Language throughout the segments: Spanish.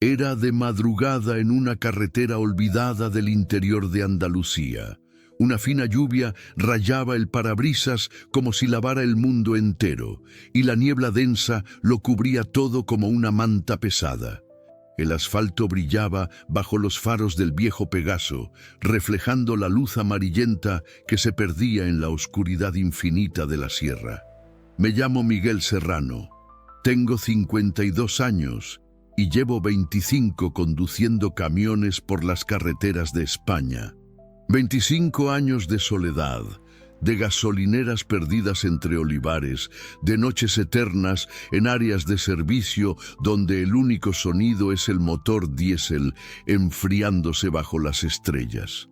Era de madrugada en una carretera olvidada del interior de Andalucía. Una fina lluvia rayaba el parabrisas como si lavara el mundo entero, y la niebla densa lo cubría todo como una manta pesada. El asfalto brillaba bajo los faros del viejo Pegaso, reflejando la luz amarillenta que se perdía en la oscuridad infinita de la sierra. Me llamo Miguel Serrano. Tengo 52 años y llevo 25 conduciendo camiones por las carreteras de España. 25 años de soledad, de gasolineras perdidas entre olivares, de noches eternas en áreas de servicio donde el único sonido es el motor diésel enfriándose bajo las estrellas.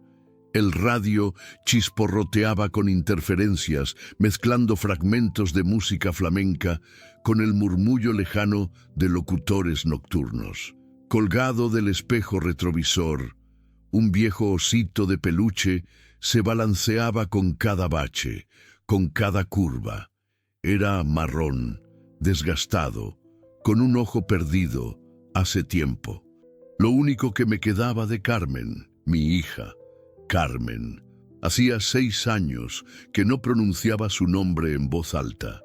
El radio chisporroteaba con interferencias, mezclando fragmentos de música flamenca con el murmullo lejano de locutores nocturnos. Colgado del espejo retrovisor, un viejo osito de peluche se balanceaba con cada bache, con cada curva. Era marrón, desgastado, con un ojo perdido hace tiempo. Lo único que me quedaba de Carmen, mi hija, Carmen. Hacía 6 años que no pronunciaba su nombre en voz alta.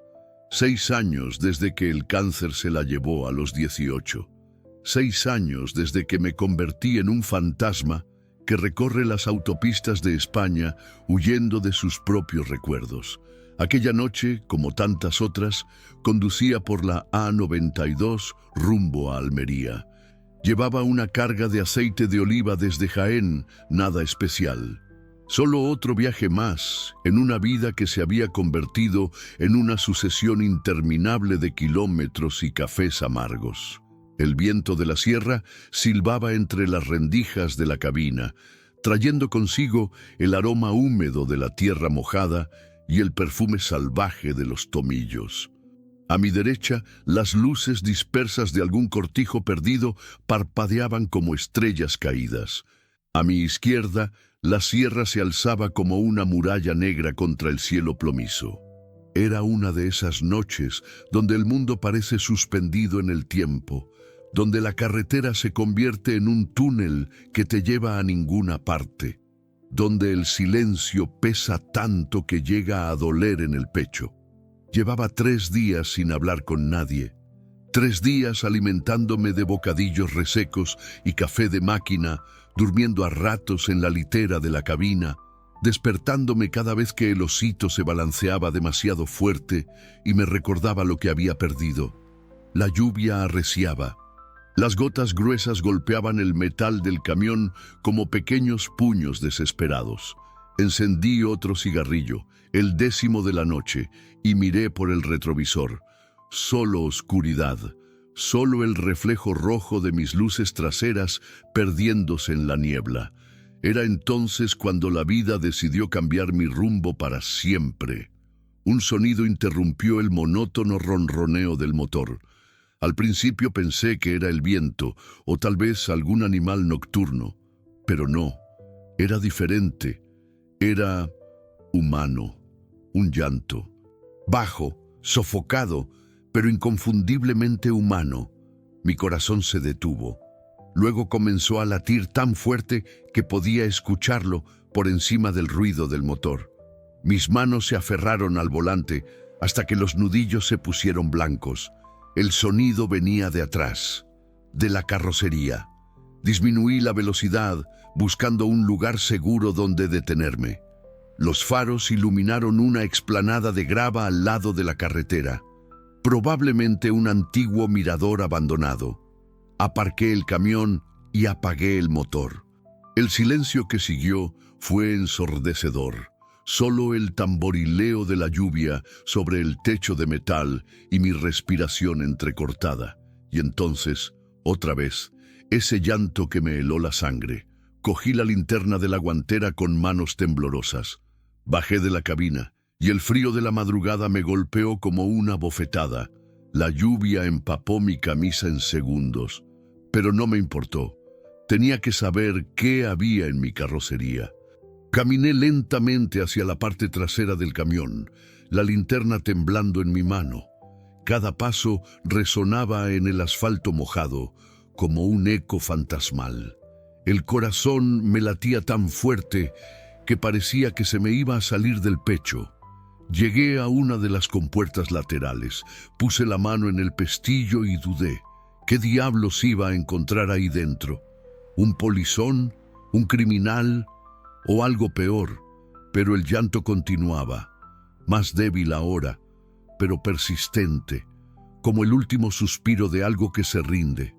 6 años desde que el cáncer se la llevó a los 18. 6 años desde que me convertí en un fantasma que recorre las autopistas de España huyendo de sus propios recuerdos. Aquella noche, como tantas otras, conducía por la A92 rumbo a Almería. Llevaba una carga de aceite de oliva desde Jaén, nada especial. Solo otro viaje más, en una vida que se había convertido en una sucesión interminable de kilómetros y cafés amargos. El viento de la sierra silbaba entre las rendijas de la cabina, trayendo consigo el aroma húmedo de la tierra mojada y el perfume salvaje de los tomillos. A mi derecha, las luces dispersas de algún cortijo perdido parpadeaban como estrellas caídas. A mi izquierda, la sierra se alzaba como una muralla negra contra el cielo plomizo. Era una de esas noches donde el mundo parece suspendido en el tiempo, donde la carretera se convierte en un túnel que te lleva a ninguna parte, donde el silencio pesa tanto que llega a doler en el pecho. Llevaba 3 días sin hablar con nadie, 3 días alimentándome de bocadillos resecos y café de máquina, durmiendo a ratos en la litera de la cabina, despertándome cada vez que el osito se balanceaba demasiado fuerte y me recordaba lo que había perdido. La lluvia arreciaba. Las gotas gruesas golpeaban el metal del camión como pequeños puños desesperados. Encendí otro cigarrillo, el 10º de la noche, y miré por el retrovisor. Solo oscuridad, solo el reflejo rojo de mis luces traseras perdiéndose en la niebla. Era entonces cuando la vida decidió cambiar mi rumbo para siempre. Un sonido interrumpió el monótono ronroneo del motor. Al principio pensé que era el viento o tal vez algún animal nocturno, pero no, era diferente, era humano, un llanto, bajo, sofocado, pero inconfundiblemente humano. Mi corazón se detuvo. Luego comenzó a latir tan fuerte que podía escucharlo por encima del ruido del motor. Mis manos se aferraron al volante hasta que los nudillos se pusieron blancos. El sonido venía de atrás, de la carrocería. Disminuí la velocidad, buscando un lugar seguro donde detenerme. Los faros iluminaron una explanada de grava al lado de la carretera, probablemente un antiguo mirador abandonado. Aparqué el camión y apagué el motor. El silencio que siguió fue ensordecedor. Solo el tamborileo de la lluvia sobre el techo de metal y mi respiración entrecortada. Y entonces, otra vez, ese llanto que me heló la sangre. Cogí la linterna de la guantera con manos temblorosas. Bajé de la cabina y el frío de la madrugada me golpeó como una bofetada. La lluvia empapó mi camisa en segundos, pero no me importó. Tenía que saber qué había en mi carrocería. Caminé lentamente hacia la parte trasera del camión, la linterna temblando en mi mano. Cada paso resonaba en el asfalto mojado, como un eco fantasmal. El corazón me latía tan fuerte que parecía que se me iba a salir del pecho. Llegué a una de las compuertas laterales, puse la mano en el pestillo y dudé. ¿Qué diablos iba a encontrar ahí dentro? ¿Un polizón? ¿Un criminal? ¿O algo peor? Pero el llanto continuaba, más débil ahora, pero persistente, como el último suspiro de algo que se rinde.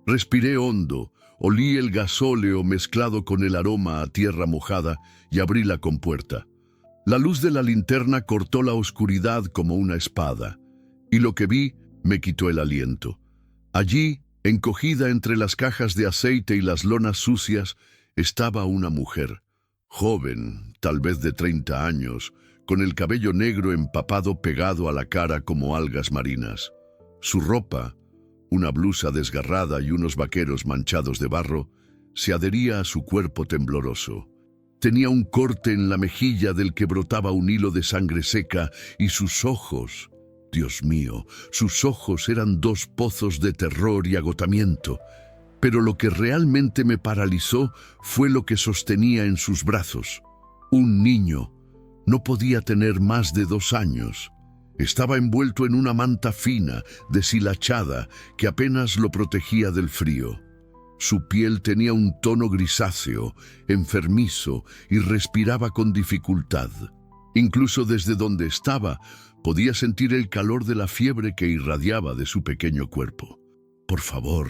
Respiré hondo, olí el gasóleo mezclado con el aroma a tierra mojada y abrí la compuerta. La luz de la linterna cortó la oscuridad como una espada, y lo que vi me quitó el aliento. Allí, encogida entre las cajas de aceite y las lonas sucias, estaba una mujer, joven, tal vez de 30 años, con el cabello negro empapado pegado a la cara como algas marinas. Su ropa, una blusa desgarrada y unos vaqueros manchados de barro, se adhería a su cuerpo tembloroso. Tenía un corte en la mejilla del que brotaba un hilo de sangre seca y sus ojos, Dios mío, sus ojos eran dos pozos de terror y agotamiento. Pero lo que realmente me paralizó fue lo que sostenía en sus brazos. Un niño. No podía tener más de 2 años. Estaba envuelto en una manta fina, deshilachada, que apenas lo protegía del frío. Su piel tenía un tono grisáceo, enfermizo, y respiraba con dificultad. Incluso desde donde estaba, podía sentir el calor de la fiebre que irradiaba de su pequeño cuerpo. «Por favor»,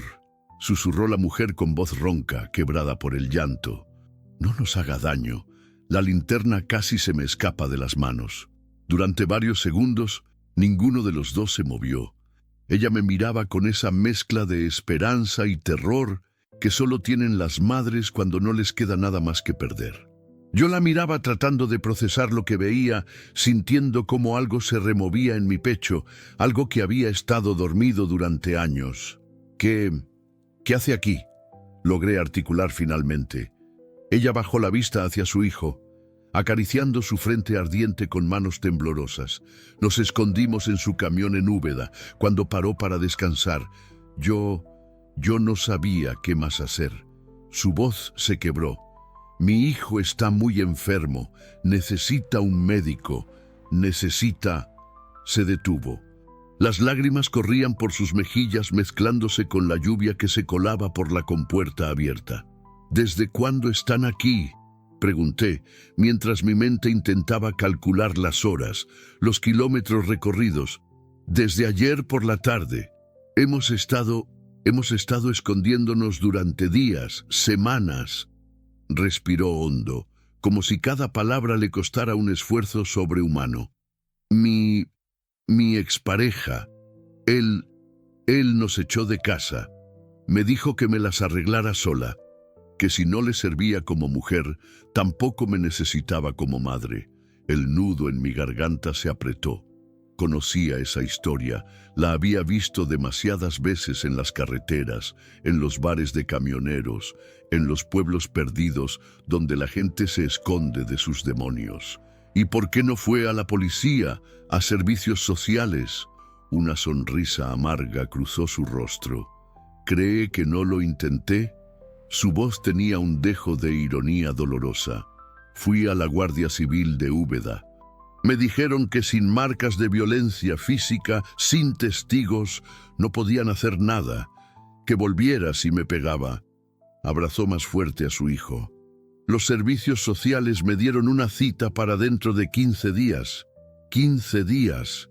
susurró la mujer con voz ronca, quebrada por el llanto. «No nos haga daño. La linterna casi se me escapa de las manos». Durante varios segundos, ninguno de los dos se movió. Ella me miraba con esa mezcla de esperanza y terror que solo tienen las madres cuando no les queda nada más que perder. Yo la miraba tratando de procesar lo que veía, sintiendo cómo algo se removía en mi pecho, algo que había estado dormido durante años. ¿Qué hace aquí?», logré articular finalmente. Ella bajó la vista hacia su hijo, acariciando su frente ardiente con manos temblorosas. Nos escondimos en su camión en Úbeda, cuando paró para descansar. Yo no sabía qué más hacer. Su voz se quebró. «Mi hijo está muy enfermo. Necesita un médico. Necesita...» Se detuvo. Las lágrimas corrían por sus mejillas mezclándose con la lluvia que se colaba por la compuerta abierta. «¿Desde cuándo están aquí?», pregunté, mientras mi mente intentaba calcular las horas, los kilómetros recorridos. «Desde ayer por la tarde. Hemos estado escondiéndonos durante días, semanas». Respiró hondo, como si cada palabra le costara un esfuerzo sobrehumano. Mi expareja, él nos echó de casa. Me dijo que me las arreglara sola, que si no le servía como mujer, tampoco me necesitaba como madre. El nudo en mi garganta se apretó. Conocía esa historia, la había visto demasiadas veces en las carreteras, en los bares de camioneros, en los pueblos perdidos donde la gente se esconde de sus demonios. ¿Y por qué no fue a la policía, a servicios sociales? Una sonrisa amarga cruzó su rostro. ¿Cree que no lo intenté? Su voz tenía un dejo de ironía dolorosa. Fui a la Guardia Civil de Úbeda. Me dijeron que sin marcas de violencia física, sin testigos, no podían hacer nada, que volviera si me pegaba. Abrazó más fuerte a su hijo. Los servicios sociales me dieron una cita para dentro de 15 días. 15 días.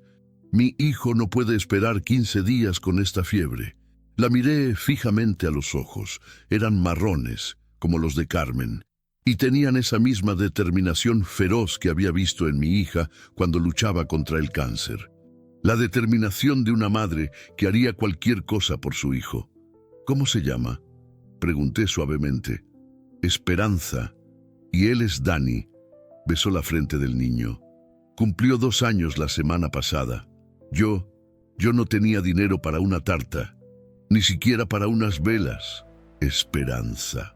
Mi hijo no puede esperar 15 días con esta fiebre. La miré fijamente a los ojos. Eran marrones, como los de Carmen, y tenían esa misma determinación feroz que había visto en mi hija cuando luchaba contra el cáncer. La determinación de una madre que haría cualquier cosa por su hijo. «¿Cómo se llama?», pregunté suavemente. «Esperanza. Y él es Dani». Besó la frente del niño. «Cumplió 2 años la semana pasada. Yo no tenía dinero para una tarta, ni siquiera para unas velas. Esperanza».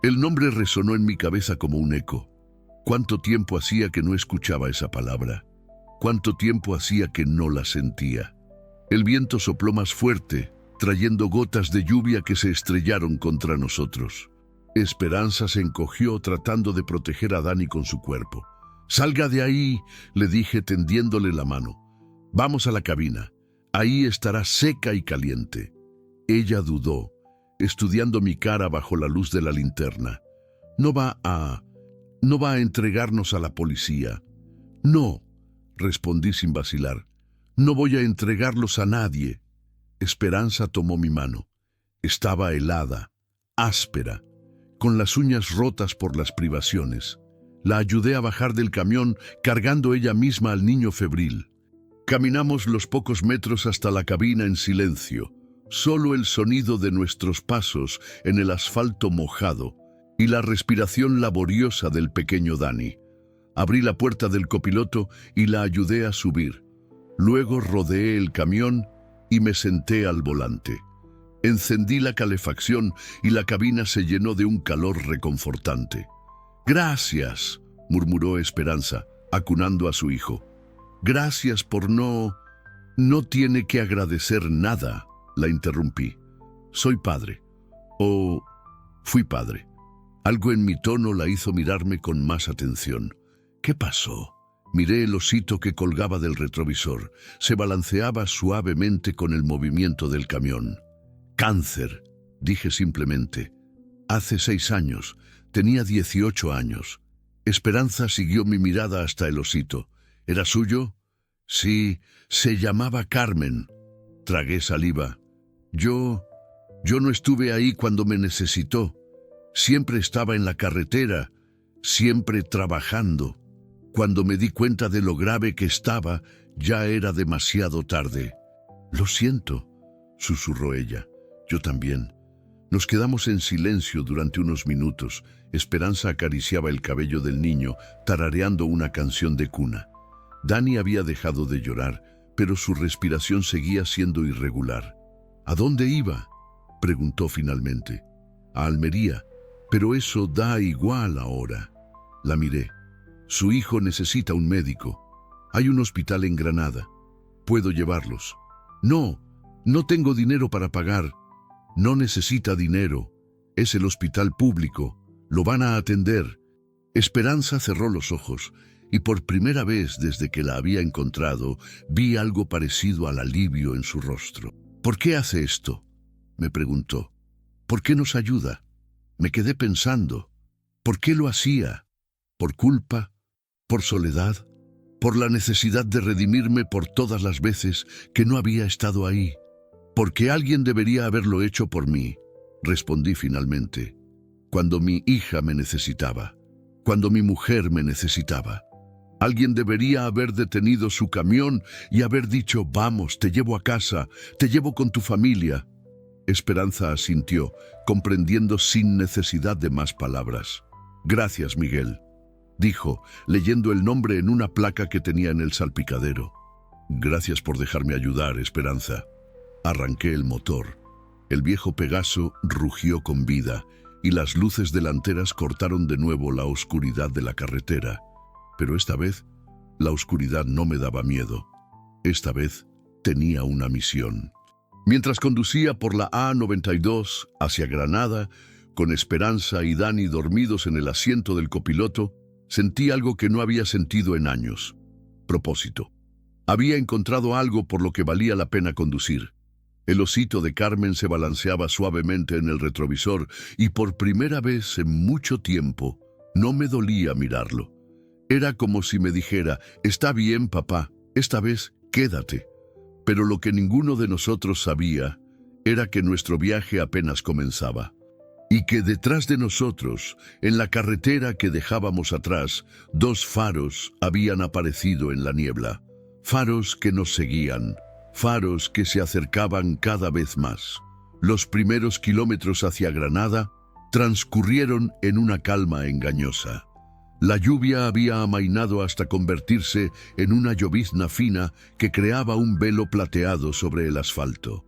El nombre resonó en mi cabeza como un eco. ¿Cuánto tiempo hacía que no escuchaba esa palabra? ¿Cuánto tiempo hacía que no la sentía? El viento sopló más fuerte, trayendo gotas de lluvia que se estrellaron contra nosotros. Esperanza se encogió tratando de proteger a Dani con su cuerpo. «Salga de ahí», le dije tendiéndole la mano. «Vamos a la cabina. Ahí estará seca y caliente». Ella dudó, estudiando mi cara bajo la luz de la linterna. No va a entregarnos a la policía». «No», respondí sin vacilar. «No voy a entregarlos a nadie». Esperanza tomó mi mano. Estaba helada, áspera, con las uñas rotas por las privaciones. La ayudé a bajar del camión, cargando ella misma al niño febril. Caminamos los pocos metros hasta la cabina en silencio, solo el sonido de nuestros pasos en el asfalto mojado y la respiración laboriosa del pequeño Dani. Abrí la puerta del copiloto y la ayudé a subir. Luego rodeé el camión y me senté al volante. Encendí la calefacción y la cabina se llenó de un calor reconfortante. «Gracias», murmuró Esperanza, acunando a su hijo. «Gracias por no tiene que agradecer nada», la interrumpí. «Soy padre. O fui padre». Algo en mi tono la hizo mirarme con más atención. «¿Qué pasó?» Miré el osito que colgaba del retrovisor. Se balanceaba suavemente con el movimiento del camión. «Cáncer», dije simplemente. «Hace 6 años. Tenía 18 años». Esperanza siguió mi mirada hasta el osito. «¿Era suyo?» «Sí, se llamaba Carmen». Tragué saliva. Yo no estuve ahí cuando me necesitó. Siempre estaba en la carretera, siempre trabajando. Cuando me di cuenta de lo grave que estaba, ya era demasiado tarde». «Lo siento», susurró ella. «Yo también». Nos quedamos en silencio durante unos minutos. Esperanza acariciaba el cabello del niño, tarareando una canción de cuna. Dani había dejado de llorar, pero su respiración seguía siendo irregular. «¿A dónde iba?», preguntó finalmente. «A Almería, pero eso da igual ahora». La miré. «Su hijo necesita un médico. Hay un hospital en Granada. Puedo llevarlos». «No, no tengo dinero para pagar». «No necesita dinero. Es el hospital público. Lo van a atender». Esperanza cerró los ojos y por primera vez desde que la había encontrado vi algo parecido al alivio en su rostro. «¿Por qué hace esto?», me preguntó. «¿Por qué nos ayuda?». Me quedé pensando. ¿Por qué lo hacía? ¿Por culpa? ¿Por soledad? ¿Por la necesidad de redimirme por todas las veces que no había estado ahí? «Porque alguien debería haberlo hecho por mí», respondí finalmente. «Cuando mi hija me necesitaba, cuando mi mujer me necesitaba. Alguien debería haber detenido su camión y haber dicho: «Vamos, te llevo a casa, te llevo con tu familia». Esperanza asintió, comprendiendo sin necesidad de más palabras. «Gracias, Miguel», dijo, leyendo el nombre en una placa que tenía en el salpicadero. «Gracias por dejarme ayudar, Esperanza». Arranqué el motor. El viejo Pegaso rugió con vida y las luces delanteras cortaron de nuevo la oscuridad de la carretera. Pero esta vez, la oscuridad no me daba miedo. Esta vez, tenía una misión. Mientras conducía por la A92 hacia Granada, con Esperanza y Dani dormidos en el asiento del copiloto, sentí algo que no había sentido en años. Propósito. Había encontrado algo por lo que valía la pena conducir. El osito de Carmen se balanceaba suavemente en el retrovisor y por primera vez en mucho tiempo no me dolía mirarlo. Era como si me dijera: «Está bien, papá, esta vez quédate». Pero lo que ninguno de nosotros sabía era que nuestro viaje apenas comenzaba y que detrás de nosotros, en la carretera que dejábamos atrás, 2 faros habían aparecido en la niebla. Faros que nos seguían. Faros que se acercaban cada vez más. Los primeros kilómetros hacia Granada transcurrieron en una calma engañosa. La lluvia había amainado hasta convertirse en una llovizna fina que creaba un velo plateado sobre el asfalto.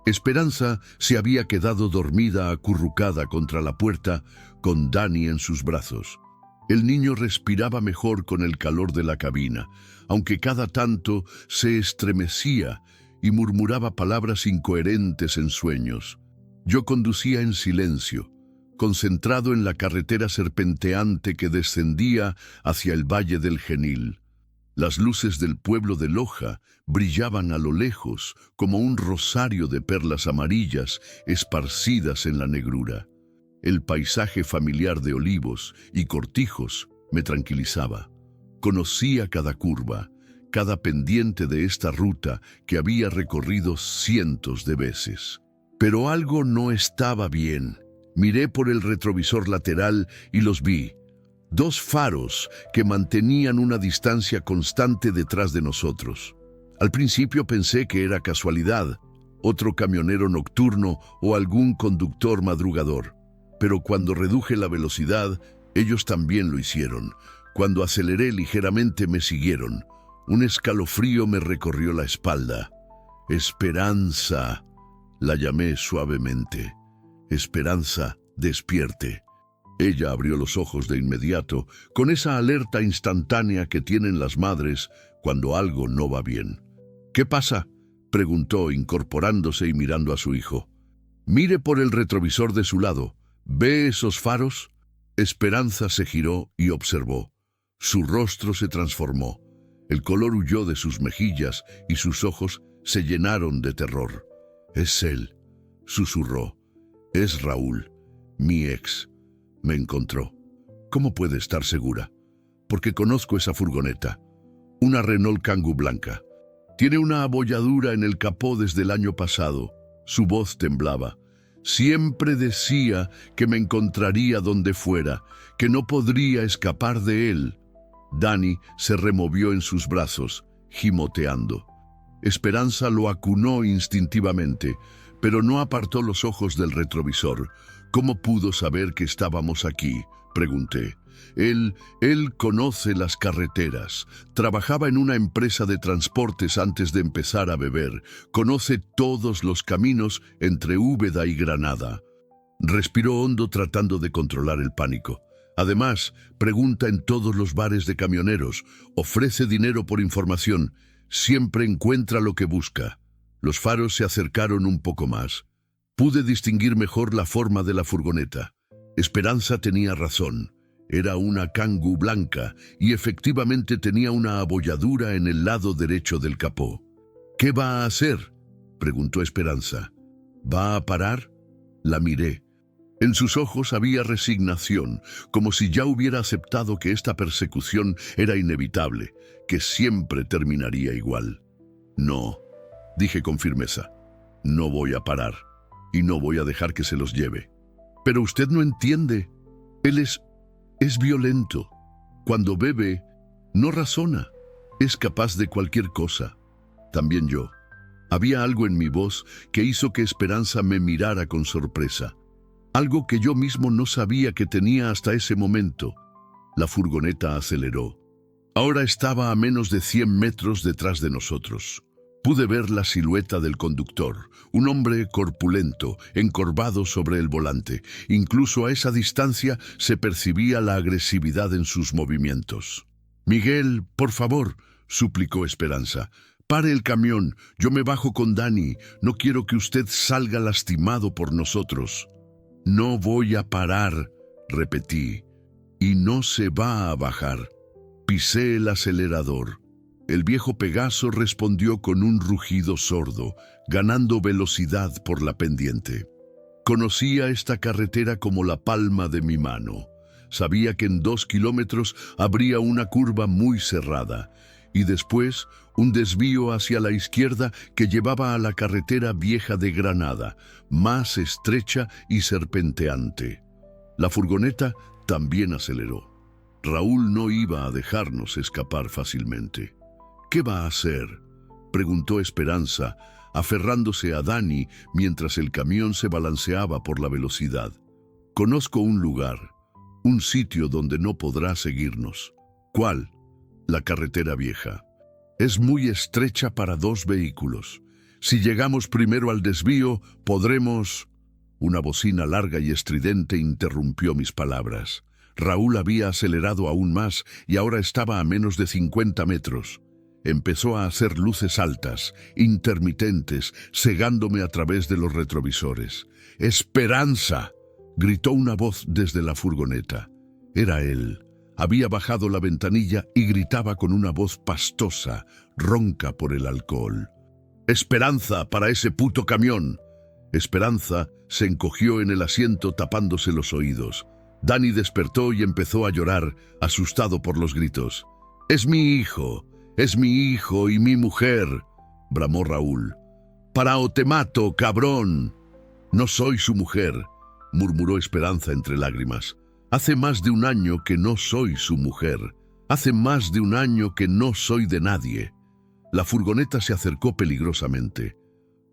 Esperanza se había quedado dormida acurrucada contra la puerta con Dani en sus brazos. El niño respiraba mejor con el calor de la cabina, aunque cada tanto se estremecía y murmuraba palabras incoherentes en sueños. Yo conducía en silencio, concentrado en la carretera serpenteante que descendía hacia el Valle del Genil. Las luces del pueblo de Loja brillaban a lo lejos como un rosario de perlas amarillas esparcidas en la negrura. El paisaje familiar de olivos y cortijos me tranquilizaba. Conocía cada curva, cada pendiente de esta ruta que había recorrido cientos de veces. Pero algo no estaba bien. Miré por el retrovisor lateral y los vi. Dos faros que mantenían una distancia constante detrás de nosotros. Al principio pensé que era casualidad, otro camionero nocturno o algún conductor madrugador. Pero cuando reduje la velocidad, ellos también lo hicieron. Cuando aceleré ligeramente me siguieron. Un escalofrío me recorrió la espalda. Esperanza, la llamé suavemente. Esperanza, despierte. Ella abrió los ojos de inmediato, con esa alerta instantánea que tienen las madres cuando algo no va bien. ¿Qué pasa?, preguntó, incorporándose y mirando a su hijo. Mire por el retrovisor de su lado. ¿Ve esos faros? Esperanza se giró y observó. Su rostro se transformó. El color huyó de sus mejillas y sus ojos se llenaron de terror. «Es él», susurró. «Es Raúl, mi ex. Me encontró». «¿Cómo puede estar segura?» «Porque conozco esa furgoneta. Una Renault Kangoo blanca. Tiene una abolladura en el capó desde el año pasado». Su voz temblaba. «Siempre decía que me encontraría donde fuera, que no podría escapar de él». Dani se removió en sus brazos, gimoteando. Esperanza lo acunó instintivamente, pero no apartó los ojos del retrovisor. «¿Cómo pudo saber que estábamos aquí?», pregunté. Él conoce las carreteras. Trabajaba en una empresa de transportes antes de empezar a beber. Conoce todos los caminos entre Úbeda y Granada». Respiró hondo tratando de controlar el pánico. Además, pregunta en todos los bares de camioneros, ofrece dinero por información, siempre encuentra lo que busca. Los faros se acercaron un poco más. Pude distinguir mejor la forma de la furgoneta. Esperanza tenía razón. Era una Kangoo blanca y efectivamente tenía una abolladura en el lado derecho del capó. «¿Qué va a hacer?», preguntó Esperanza. «¿Va a parar?». La miré. En sus ojos había resignación, como si ya hubiera aceptado que esta persecución era inevitable, que siempre terminaría igual. «No», dije con firmeza. «No voy a parar, y no voy a dejar que se los lleve». «Pero usted no entiende. Él es violento. Cuando bebe, no razona. Es capaz de cualquier cosa. También yo». Había algo en mi voz que hizo que Esperanza me mirara con sorpresa. Algo que yo mismo no sabía que tenía hasta ese momento. La furgoneta aceleró. Ahora estaba a menos de 100 metros detrás de nosotros. Pude ver la silueta del conductor, un hombre corpulento, encorvado sobre el volante. Incluso a esa distancia se percibía la agresividad en sus movimientos. «Miguel, por favor», suplicó Esperanza. «Pare el camión, yo me bajo con Dani. No quiero que usted salga lastimado por nosotros». «No voy a parar», repetí, «y no se va a bajar». Pisé el acelerador. El viejo Pegaso respondió con un rugido sordo, ganando velocidad por la pendiente. Conocía esta carretera como la palma de mi mano. Sabía que en 2 kilómetros habría una curva muy cerrada, y después un desvío hacia la izquierda que llevaba a la carretera vieja de Granada, más estrecha y serpenteante. La furgoneta también aceleró. Raúl no iba a dejarnos escapar fácilmente. «¿Qué va a hacer?», preguntó Esperanza, aferrándose a Dani mientras el camión se balanceaba por la velocidad. «Conozco un lugar, un sitio donde no podrá seguirnos». «¿Cuál?». «La carretera vieja. Es muy estrecha para 2 vehículos. Si llegamos primero al desvío, podremos...». Una bocina larga y estridente interrumpió mis palabras. Raúl había acelerado aún más y ahora estaba a menos de 50 metros. Empezó a hacer luces altas, intermitentes, cegándome a través de los retrovisores. ¡Esperanza!, gritó una voz desde la furgoneta. Era él. Había bajado la ventanilla y gritaba con una voz pastosa, ronca por el alcohol. ¡Esperanza para ese puto camión! Esperanza se encogió en el asiento tapándose los oídos. Dani despertó y empezó a llorar, asustado por los gritos. ¡Es mi hijo! ¡Es mi hijo y mi mujer!, bramó Raúl. ¡Para o te mato, cabrón! No soy su mujer, murmuró Esperanza entre lágrimas. Hace más de un año que no soy su mujer. Hace más de un año que no soy de nadie. La furgoneta se acercó peligrosamente.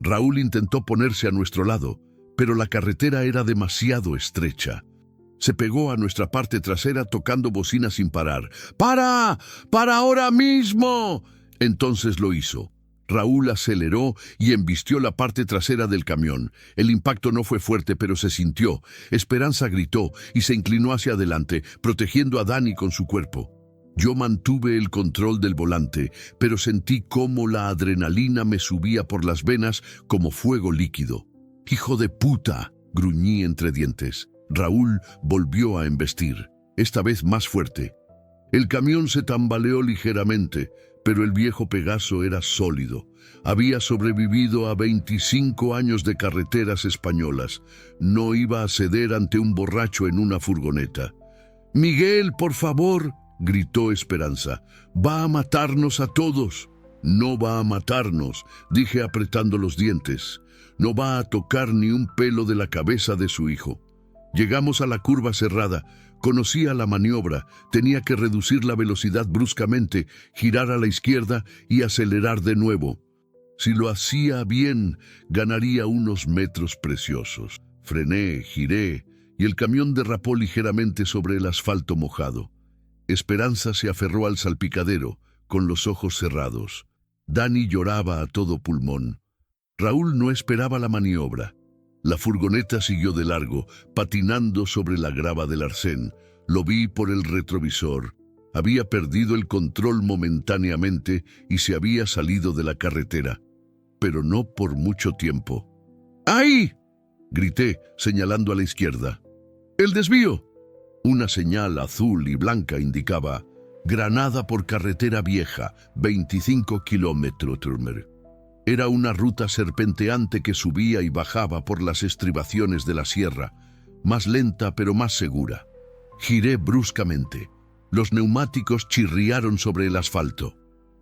Raúl intentó ponerse a nuestro lado, pero la carretera era demasiado estrecha. Se pegó a nuestra parte trasera tocando bocina sin parar. ¡Para! ¡Para ahora mismo! Entonces lo hizo. Raúl aceleró y embistió la parte trasera del camión. El impacto no fue fuerte, pero se sintió. Esperanza gritó y se inclinó hacia adelante, protegiendo a Dani con su cuerpo. Yo mantuve el control del volante, pero sentí cómo la adrenalina me subía por las venas como fuego líquido. ¡Hijo de puta!, gruñí entre dientes. Raúl volvió a embestir, esta vez más fuerte. El camión se tambaleó ligeramente, pero el viejo Pegaso era sólido. Había sobrevivido a 25 años de carreteras españolas. No iba a ceder ante un borracho en una furgoneta. «Miguel, por favor», gritó Esperanza. «Va a matarnos a todos». «No va a matarnos», dije apretando los dientes. «No va a tocar ni un pelo de la cabeza de su hijo». Llegamos a la curva cerrada. Conocía la maniobra. Tenía que reducir la velocidad bruscamente, girar a la izquierda y acelerar de nuevo. Si lo hacía bien, ganaría unos metros preciosos. Frené, giré, y el camión derrapó ligeramente sobre el asfalto mojado. Esperanza se aferró al salpicadero, con los ojos cerrados. Dani lloraba a todo pulmón. Raúl no esperaba la maniobra. La furgoneta siguió de largo, patinando sobre la grava del arcén. Lo vi por el retrovisor. Había perdido el control momentáneamente y se había salido de la carretera. Pero no por mucho tiempo. ¡Ahí!, grité, señalando a la izquierda. ¡El desvío! Una señal azul y blanca indicaba Granada por carretera vieja, 25 kilómetros. Era una ruta serpenteante que subía y bajaba por las estribaciones de la sierra, más lenta pero más segura. Giré bruscamente. Los neumáticos chirriaron sobre el asfalto.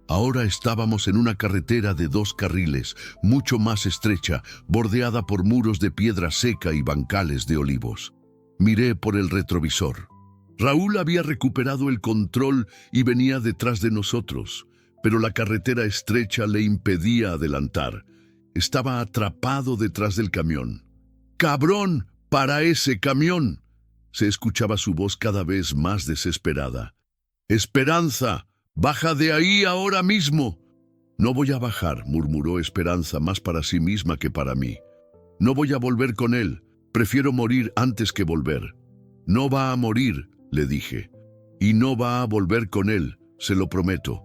Ahora estábamos en una carretera de 2 carriles, mucho más estrecha, bordeada por muros de piedra seca y bancales de olivos. Miré por el retrovisor. Raúl había recuperado el control y venía detrás de nosotros, pero la carretera estrecha le impedía adelantar. Estaba atrapado detrás del camión. ¡Cabrón! ¡Para ese camión! Se escuchaba su voz cada vez más desesperada. ¡Esperanza! ¡Baja de ahí ahora mismo! No voy a bajar, murmuró Esperanza, más para sí misma que para mí. No voy a volver con él. Prefiero morir antes que volver. No va a morir, le dije. Y no va a volver con él, se lo prometo.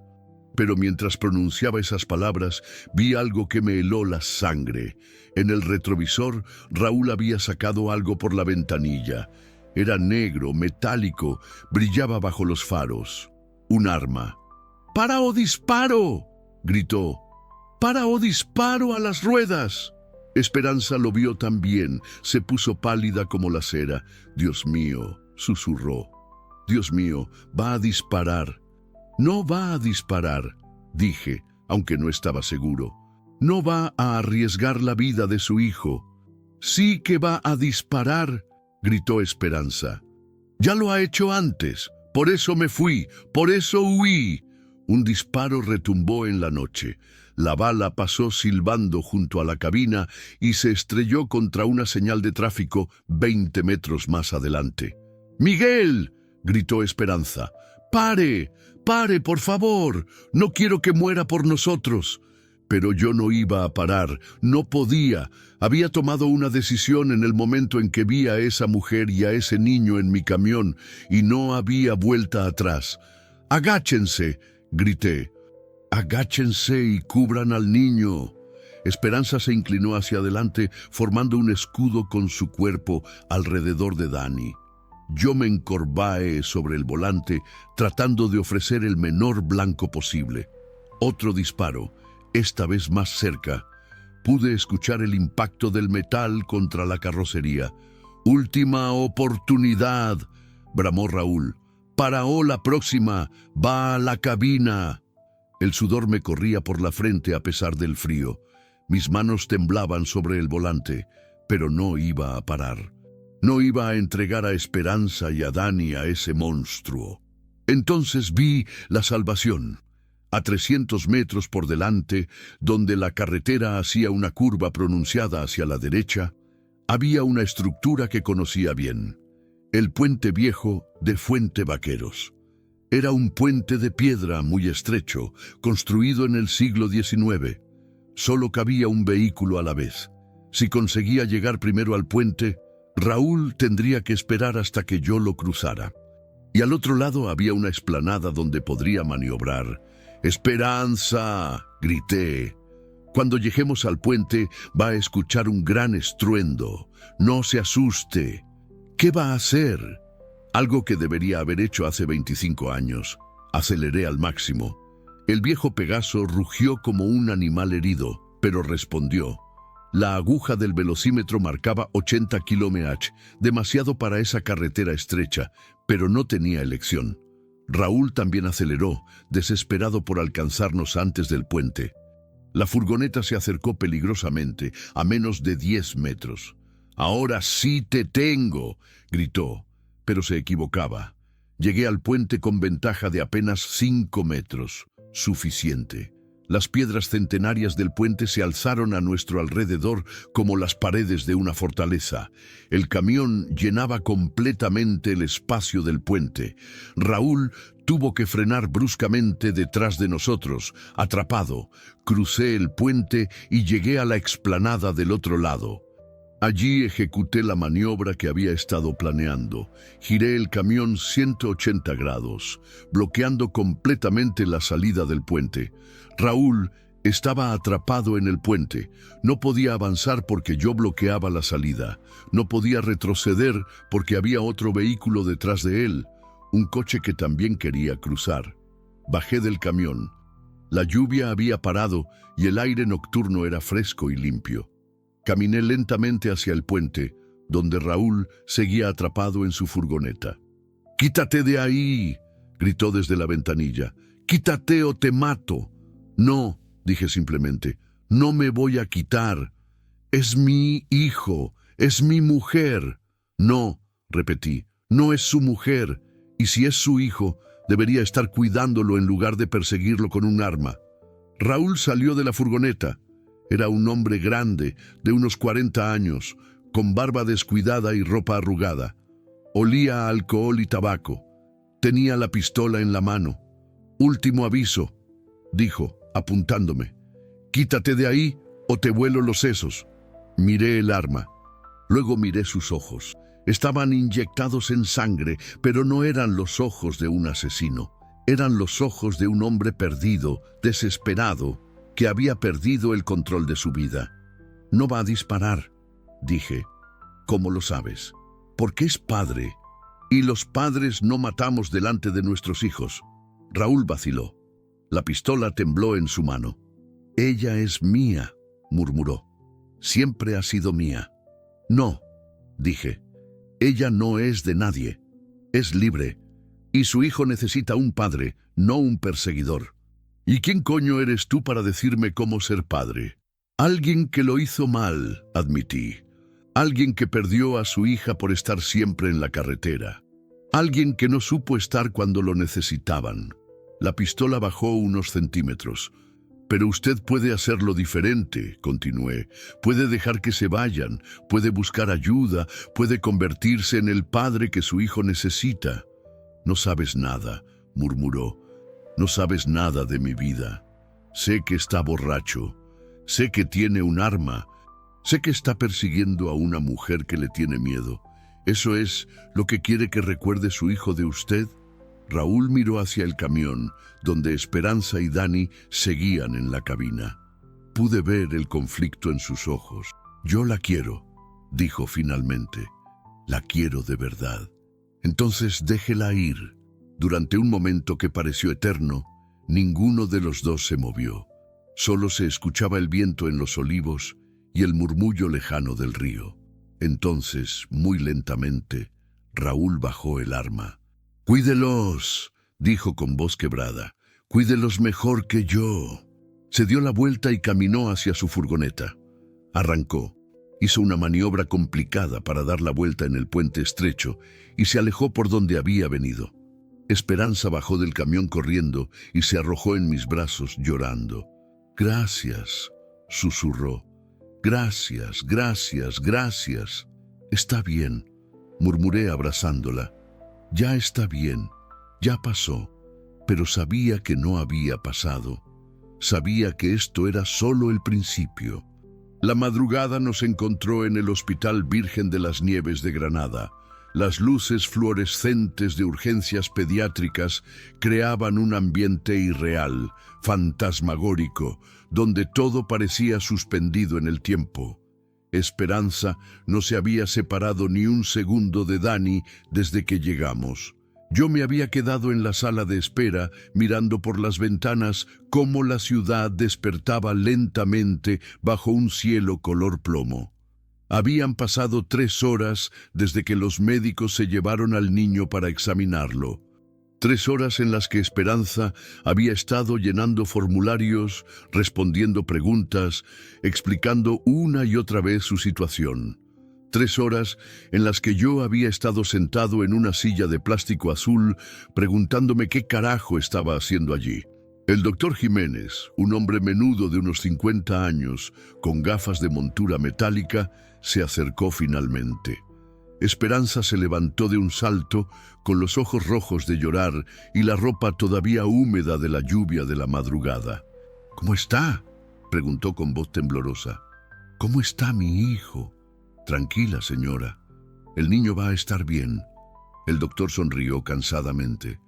Pero mientras pronunciaba esas palabras, vi algo que me heló la sangre. En el retrovisor, Raúl había sacado algo por la ventanilla. Era negro, metálico, brillaba bajo los faros. Un arma. ¡Para o disparo!, gritó. ¡Para o disparo a las ruedas! Esperanza lo vio también. Se puso pálida como la cera. «Dios mío», susurró. «Dios mío, va a disparar». «No va a disparar», dije, aunque no estaba seguro. «No va a arriesgar la vida de su hijo». «Sí que va a disparar», gritó Esperanza. «Ya lo ha hecho antes. Por eso me fui. Por eso huí». Un disparo retumbó en la noche. La bala pasó silbando junto a la cabina y se estrelló contra una señal de tráfico 20 metros más adelante. «¡Miguel!», gritó Esperanza. «¡Pare! ¡Pare, por favor! No quiero que muera por nosotros». Pero yo no iba a parar, no podía. Había tomado una decisión en el momento en que vi a esa mujer y a ese niño en mi camión, y no había vuelta atrás. «¡Agáchense!», grité. Agáchense y cubran al niño. Esperanza se inclinó hacia adelante, formando un escudo con su cuerpo alrededor de Dani. Yo me encorvaé sobre el volante, tratando de ofrecer el menor blanco posible. Otro disparo, esta vez más cerca. Pude escuchar el impacto del metal contra la carrocería. «¡Última oportunidad!», bramó Raúl. «Paraó la próxima. Va a la cabina». El sudor me corría por la frente a pesar del frío. Mis manos temblaban sobre el volante, pero no iba a parar. No iba a entregar a Esperanza y a Dani a ese monstruo. Entonces vi la salvación. A 300 metros por delante, donde la carretera hacía una curva pronunciada hacia la derecha, había una estructura que conocía bien. El puente viejo de Fuente Vaqueros. Era un puente de piedra muy estrecho, construido en el siglo XIX. Solo cabía un vehículo a la vez. Si conseguía llegar primero al puente, Raúl tendría que esperar hasta que yo lo cruzara. Y al otro lado había una explanada donde podría maniobrar. «¡Esperanza!», grité. «Cuando lleguemos al puente va a escuchar un gran estruendo. No se asuste». «¿Qué va a hacer?». Algo que debería haber hecho hace 25 años. Aceleré al máximo. El viejo Pegaso rugió como un animal herido, pero respondió. La aguja del velocímetro marcaba 80 km/h, demasiado para esa carretera estrecha, pero no tenía elección. Raúl también aceleró, desesperado por alcanzarnos antes del puente. La furgoneta se acercó peligrosamente, a menos de 10 metros. «¡Ahora sí te tengo!», gritó, pero se equivocaba. Llegué al puente con ventaja de apenas 5 metros. Suficiente. Las piedras centenarias del puente se alzaron a nuestro alrededor como las paredes de una fortaleza. El camión llenaba completamente el espacio del puente. Raúl tuvo que frenar bruscamente detrás de nosotros, atrapado. Crucé el puente y llegué a la explanada del otro lado. Allí ejecuté la maniobra que había estado planeando. Giré el camión 180 grados, bloqueando completamente la salida del puente. Raúl estaba atrapado en el puente. No podía avanzar porque yo bloqueaba la salida. No podía retroceder porque había otro vehículo detrás de él, un coche que también quería cruzar. Bajé del camión. La lluvia había parado y el aire nocturno era fresco y limpio. Caminé lentamente hacia el puente, donde Raúl seguía atrapado en su furgoneta. «¡Quítate de ahí!», gritó desde la ventanilla. «¡Quítate o te mato!». «No», dije simplemente, «no me voy a quitar. Es mi hijo, es mi mujer». «No», repetí, «no es su mujer, y si es su hijo, debería estar cuidándolo en lugar de perseguirlo con un arma». Raúl salió de la furgoneta. Era un hombre grande, de unos 40 años, con barba descuidada y ropa arrugada. Olía a alcohol y tabaco. Tenía la pistola en la mano. «Último aviso», dijo, apuntándome. «Quítate de ahí o te vuelo los sesos». Miré el arma. Luego miré sus ojos. Estaban inyectados en sangre, pero no eran los ojos de un asesino. Eran los ojos de un hombre perdido, desesperado, que había perdido el control de su vida. «No va a disparar», dije. «¿Cómo lo sabes?». «Porque es padre, y los padres no matamos delante de nuestros hijos». Raúl vaciló. La pistola tembló en su mano. «Ella es mía», murmuró. «Siempre ha sido mía». «No», dije. «Ella no es de nadie. Es libre. Y su hijo necesita un padre, no un perseguidor». «¿Y quién coño eres tú para decirme cómo ser padre?». «Alguien que lo hizo mal», admití. «Alguien que perdió a su hija por estar siempre en la carretera. Alguien que no supo estar cuando lo necesitaban». La pistola bajó unos centímetros. «Pero usted puede hacerlo diferente», continué. «Puede dejar que se vayan, puede buscar ayuda, puede convertirse en el padre que su hijo necesita». «No sabes nada», murmuró. «No sabes nada de mi vida. Sé que está borracho. Sé que tiene un arma. Sé que está persiguiendo a una mujer que le tiene miedo. ¿Eso es lo que quiere que recuerde su hijo de usted?». Raúl miró hacia el camión, donde Esperanza y Dani seguían en la cabina. Pude ver el conflicto en sus ojos. «Yo la quiero», dijo finalmente. «La quiero de verdad». «Entonces déjela ir». Durante un momento que pareció eterno, ninguno de los dos se movió. Solo se escuchaba el viento en los olivos y el murmullo lejano del río. Entonces, muy lentamente, Raúl bajó el arma. «Cuídelos», dijo con voz quebrada. «Cuídelos mejor que yo». Se dio la vuelta y caminó hacia su furgoneta. Arrancó. Hizo una maniobra complicada para dar la vuelta en el puente estrecho y se alejó por donde había venido. Esperanza bajó del camión corriendo y se arrojó en mis brazos llorando. «Gracias», susurró. «Gracias, gracias, gracias». «Está bien», murmuré abrazándola. «Ya está bien, ya pasó». Pero sabía que no había pasado. Sabía que esto era solo el principio. La madrugada nos encontró en el Hospital Virgen de las Nieves de Granada. Las luces fluorescentes de urgencias pediátricas creaban un ambiente irreal, fantasmagórico, donde todo parecía suspendido en el tiempo. Esperanza no se había separado ni un segundo de Dani desde que llegamos. Yo me había quedado en la sala de espera, mirando por las ventanas cómo la ciudad despertaba lentamente bajo un cielo color plomo. Habían pasado 3 horas desde que los médicos se llevaron al niño para examinarlo. 3 horas en las que Esperanza había estado llenando formularios, respondiendo preguntas, explicando una y otra vez su situación. 3 horas en las que yo había estado sentado en una silla de plástico azul, preguntándome qué carajo estaba haciendo allí. El doctor Jiménez, un hombre menudo de unos 50 años, con gafas de montura metálica, se acercó finalmente. Esperanza se levantó de un salto, con los ojos rojos de llorar y la ropa todavía húmeda de la lluvia de la madrugada. «¿Cómo está?», preguntó con voz temblorosa. «¿Cómo está mi hijo?». «Tranquila, señora. El niño va a estar bien». El doctor sonrió cansadamente.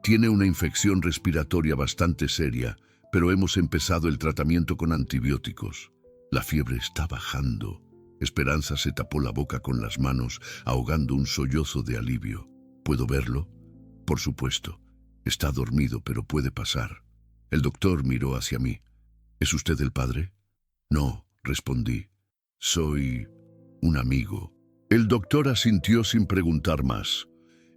«Tiene una infección respiratoria bastante seria, pero hemos empezado el tratamiento con antibióticos. La fiebre está bajando». Esperanza se tapó la boca con las manos, ahogando un sollozo de alivio. «¿Puedo verlo?». «Por supuesto. Está dormido, pero puede pasar». El doctor miró hacia mí. «¿Es usted el padre?». «No», respondí. «Soy un amigo». El doctor asintió sin preguntar más.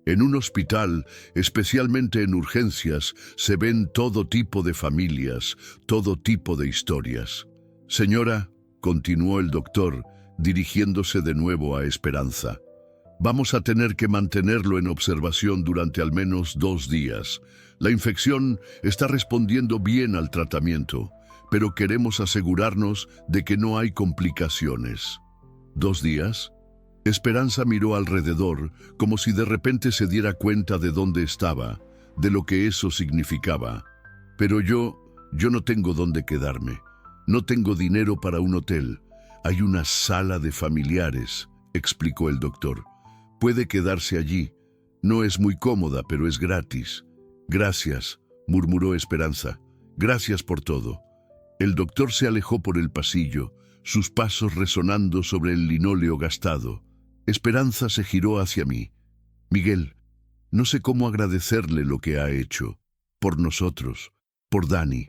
En un hospital, especialmente en urgencias, se ven todo tipo de familias, todo tipo de historias. «Señora», continuó el doctor, dirigiéndose de nuevo a Esperanza, «vamos a tener que mantenerlo en observación durante al menos 2 días. La infección está respondiendo bien al tratamiento, pero queremos asegurarnos de que no hay complicaciones». «¿2 días?» Esperanza miró alrededor, como si de repente se diera cuenta de dónde estaba, de lo que eso significaba. «Pero yo no tengo dónde quedarme. No tengo dinero para un hotel. Hay una sala de familiares», explicó el doctor. «Puede quedarse allí. No es muy cómoda, pero es gratis». «Gracias», murmuró Esperanza. «Gracias por todo». El doctor se alejó por el pasillo, sus pasos resonando sobre el linóleo gastado. Esperanza se giró hacia mí. «Miguel, no sé cómo agradecerle lo que ha hecho. Por nosotros, por Dani.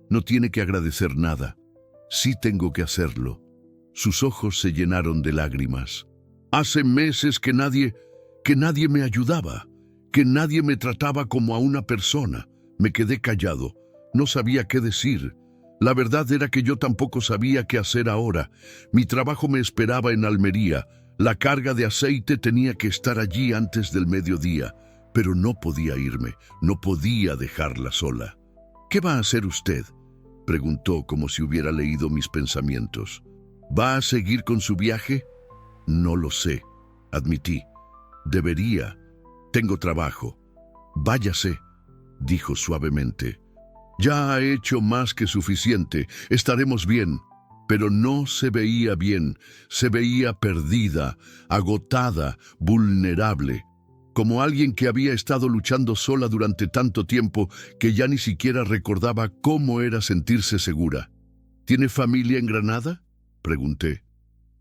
No tiene que agradecer nada. Sí tengo que hacerlo». Sus ojos se llenaron de lágrimas. «Hace meses que nadie me ayudaba, que nadie me trataba como a una persona». Me quedé callado. No sabía qué decir. La verdad era que yo tampoco sabía qué hacer ahora. Mi trabajo me esperaba en Almería. La carga de aceite tenía que estar allí antes del mediodía, pero no podía irme, no podía dejarla sola. «¿Qué va a hacer usted?», preguntó como si hubiera leído mis pensamientos. «¿Va a seguir con su viaje?». «No lo sé», admití. «Debería. Tengo trabajo». «Váyase», dijo suavemente. «Ya ha hecho más que suficiente. Estaremos bien». Pero no se veía bien, se veía perdida, agotada, vulnerable. como alguien que había estado luchando sola durante tanto tiempo que ya ni siquiera recordaba cómo era sentirse segura. ¿Tiene familia en Granada?, pregunté.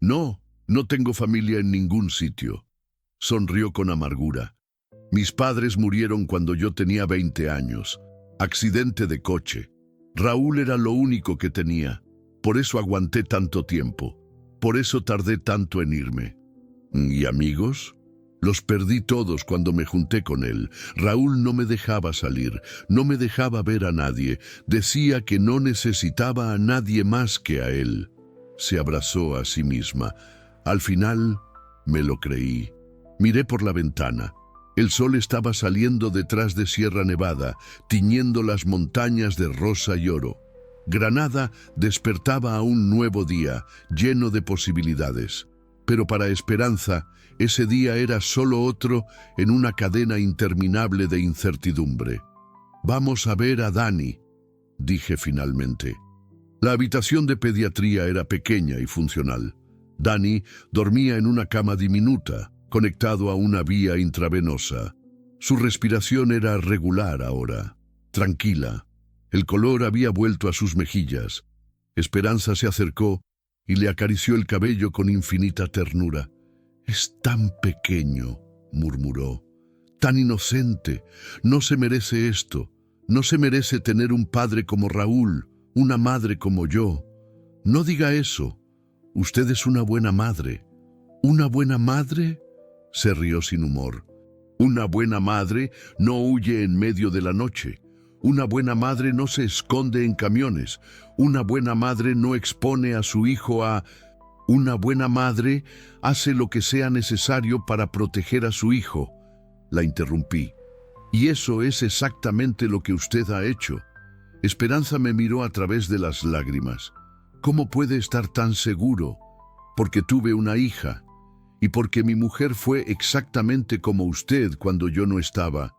No, no tengo familia en ningún sitio. Sonrió con amargura. Mis padres murieron cuando yo tenía 20 años. Accidente de coche. Raúl era lo único que tenía. Por eso aguanté tanto tiempo. Por eso tardé tanto en irme. ¿Y amigos? Los perdí todos cuando me junté con él. Raúl no me dejaba salir, no me dejaba ver a nadie. Decía que no necesitaba a nadie más que a él. Se abrazó a sí misma. Al final, me lo creí. Miré por la ventana. El sol estaba saliendo detrás de Sierra Nevada, tiñendo las montañas de rosa y oro. Granada despertaba a un nuevo día, lleno de posibilidades. Pero para Esperanza, ese día era solo otro en una cadena interminable de incertidumbre. «Vamos a ver a Dani», dije finalmente. La habitación de pediatría era pequeña y funcional. Dani dormía en una cama diminuta, conectado a una vía intravenosa. Su respiración era regular ahora, tranquila. El color había vuelto a sus mejillas. Esperanza se acercó y le acarició el cabello con infinita ternura. «Es tan pequeño», murmuró, «tan inocente. No se merece esto. No se merece tener un padre como Raúl, una madre como yo. No diga eso. Usted es una buena madre». «¿Una buena madre?», se rió sin humor. «Una buena madre no huye en medio de la noche. Una buena madre no se esconde en camiones. Una buena madre no expone a su hijo a... Una buena madre hace lo que sea necesario para proteger a su hijo». La interrumpí. «Y eso es exactamente lo que usted ha hecho». Esperanza me miró a través de las lágrimas. «¿Cómo puede estar tan seguro?». «Porque tuve una hija. Y porque mi mujer fue exactamente como usted cuando yo no estaba.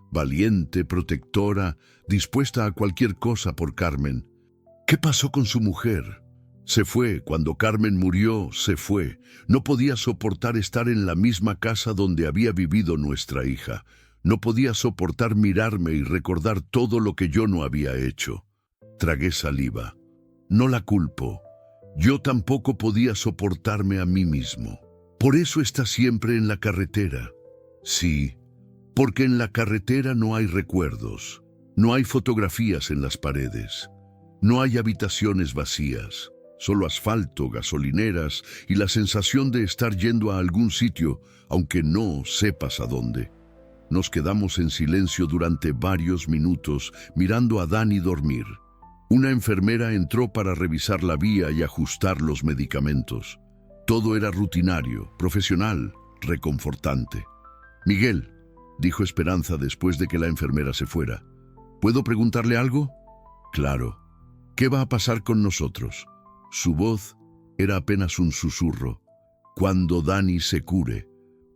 Valiente, protectora, dispuesta a cualquier cosa por Carmen». «¿Qué pasó con su mujer?». «Se fue. Cuando Carmen murió, se fue. No podía soportar estar en la misma casa donde había vivido nuestra hija. No podía soportar mirarme y recordar todo lo que yo no había hecho». Tragué saliva. No la culpo. Yo tampoco podía soportarme a mí mismo. «Por eso está siempre en la carretera». «Sí, porque en la carretera no hay recuerdos. No hay fotografías en las paredes. No hay habitaciones vacías. Solo asfalto, gasolineras y la sensación de estar yendo a algún sitio, aunque no sepas a dónde». Nos quedamos en silencio durante varios minutos, mirando a Dani dormir. Una enfermera entró para revisar la vía y ajustar los medicamentos. Todo era rutinario, profesional, reconfortante. «Miguel», dijo Esperanza después de que la enfermera se fuera, «¿puedo preguntarle algo?». «Claro». «¿Qué va a pasar con nosotros?». Su voz era apenas un susurro. «Cuando Dani se cure,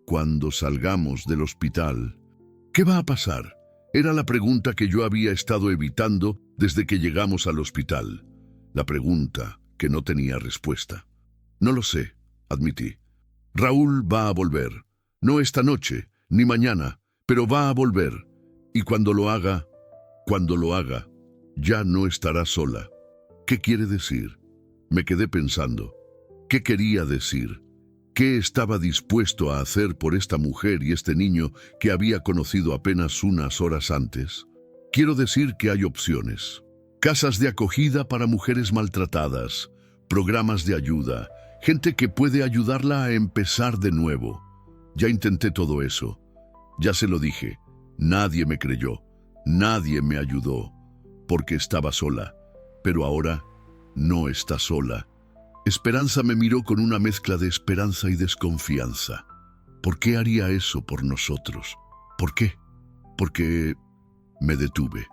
cuando salgamos del hospital». «¿Qué va a pasar?». Era la pregunta que yo había estado evitando desde que llegamos al hospital. La pregunta que no tenía respuesta. «No lo sé», admití. «Raúl va a volver. No esta noche, ni mañana, pero va a volver. Y cuando lo haga, ya no estará sola». «¿Qué quiere decir?». Me quedé pensando. ¿Qué quería decir? ¿Qué estaba dispuesto a hacer por esta mujer y este niño que había conocido apenas unas horas antes? Quiero decir que hay opciones. Casas de acogida para mujeres maltratadas, programas de ayuda, gente que puede ayudarla a empezar de nuevo. Ya intenté todo eso. Ya se lo dije. Nadie me creyó. Nadie me ayudó. Porque estaba sola. Pero ahora no está sola. Esperanza me miró con una mezcla de esperanza y desconfianza. ¿Por qué haría eso por nosotros? ¿Por qué? Porque me detuve.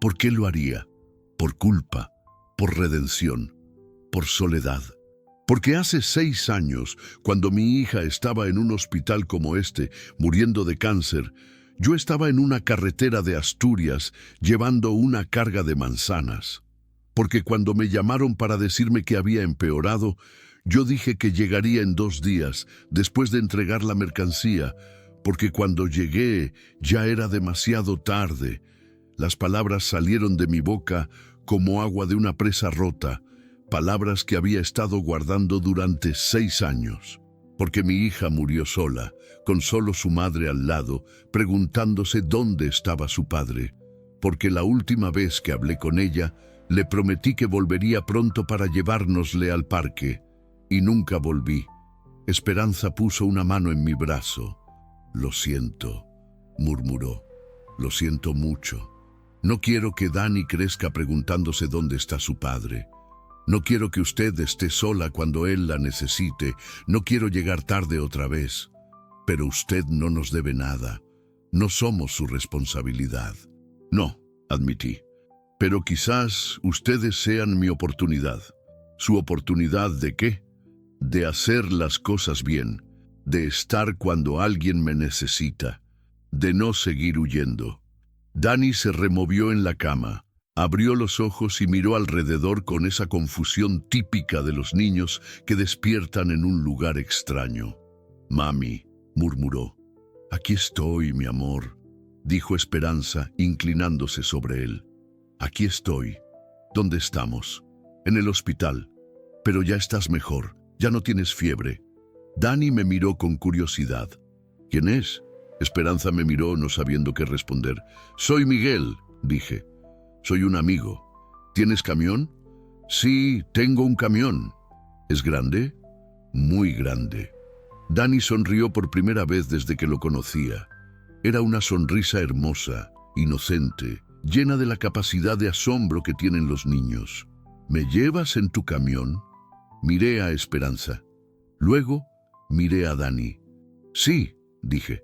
¿Por qué lo haría? Por culpa, por redención, por soledad. Porque hace 6 años, cuando mi hija estaba en un hospital como este, muriendo de cáncer, yo estaba en una carretera de Asturias llevando una carga de manzanas. Porque cuando me llamaron para decirme que había empeorado, yo dije que llegaría en 2 días, después de entregar la mercancía, porque cuando llegué ya era demasiado tarde. Las palabras salieron de mi boca como agua de una presa rota, palabras que había estado guardando durante 6 años, porque mi hija murió sola, con solo su madre al lado, preguntándose dónde estaba su padre, porque la última vez que hablé con ella, le prometí que volvería pronto para llevárnosle al parque, y nunca volví. Esperanza puso una mano en mi brazo. «Lo siento», murmuró. «Lo siento mucho. No quiero que Dani crezca preguntándose dónde está su padre. No quiero que usted esté sola cuando él la necesite. No quiero llegar tarde otra vez. Pero usted no nos debe nada. No somos su responsabilidad». «No», admití. «Pero quizás ustedes sean mi oportunidad». «¿Su oportunidad de qué?» «De hacer las cosas bien, de estar cuando alguien me necesita, de no seguir huyendo». Dani se removió en la cama, abrió los ojos y miró alrededor con esa confusión típica de los niños que despiertan en un lugar extraño. «Mami», murmuró. «Aquí estoy, mi amor», dijo Esperanza, inclinándose sobre él. «Aquí estoy. ¿Dónde estamos?» «En el hospital. Pero ya estás mejor, ya no tienes fiebre». Dani me miró con curiosidad. «¿Quién es?» Esperanza me miró no sabiendo qué responder. «Soy Miguel», dije. «Soy un amigo». «¿Tienes camión?» «Sí, tengo un camión». «¿Es grande?» «Muy grande». Dani sonrió por primera vez desde que lo conocía. Era una sonrisa hermosa, inocente, llena de la capacidad de asombro que tienen los niños. «¿Me llevas en tu camión?» Miré a Esperanza. Luego miré a Dani. «Sí», dije.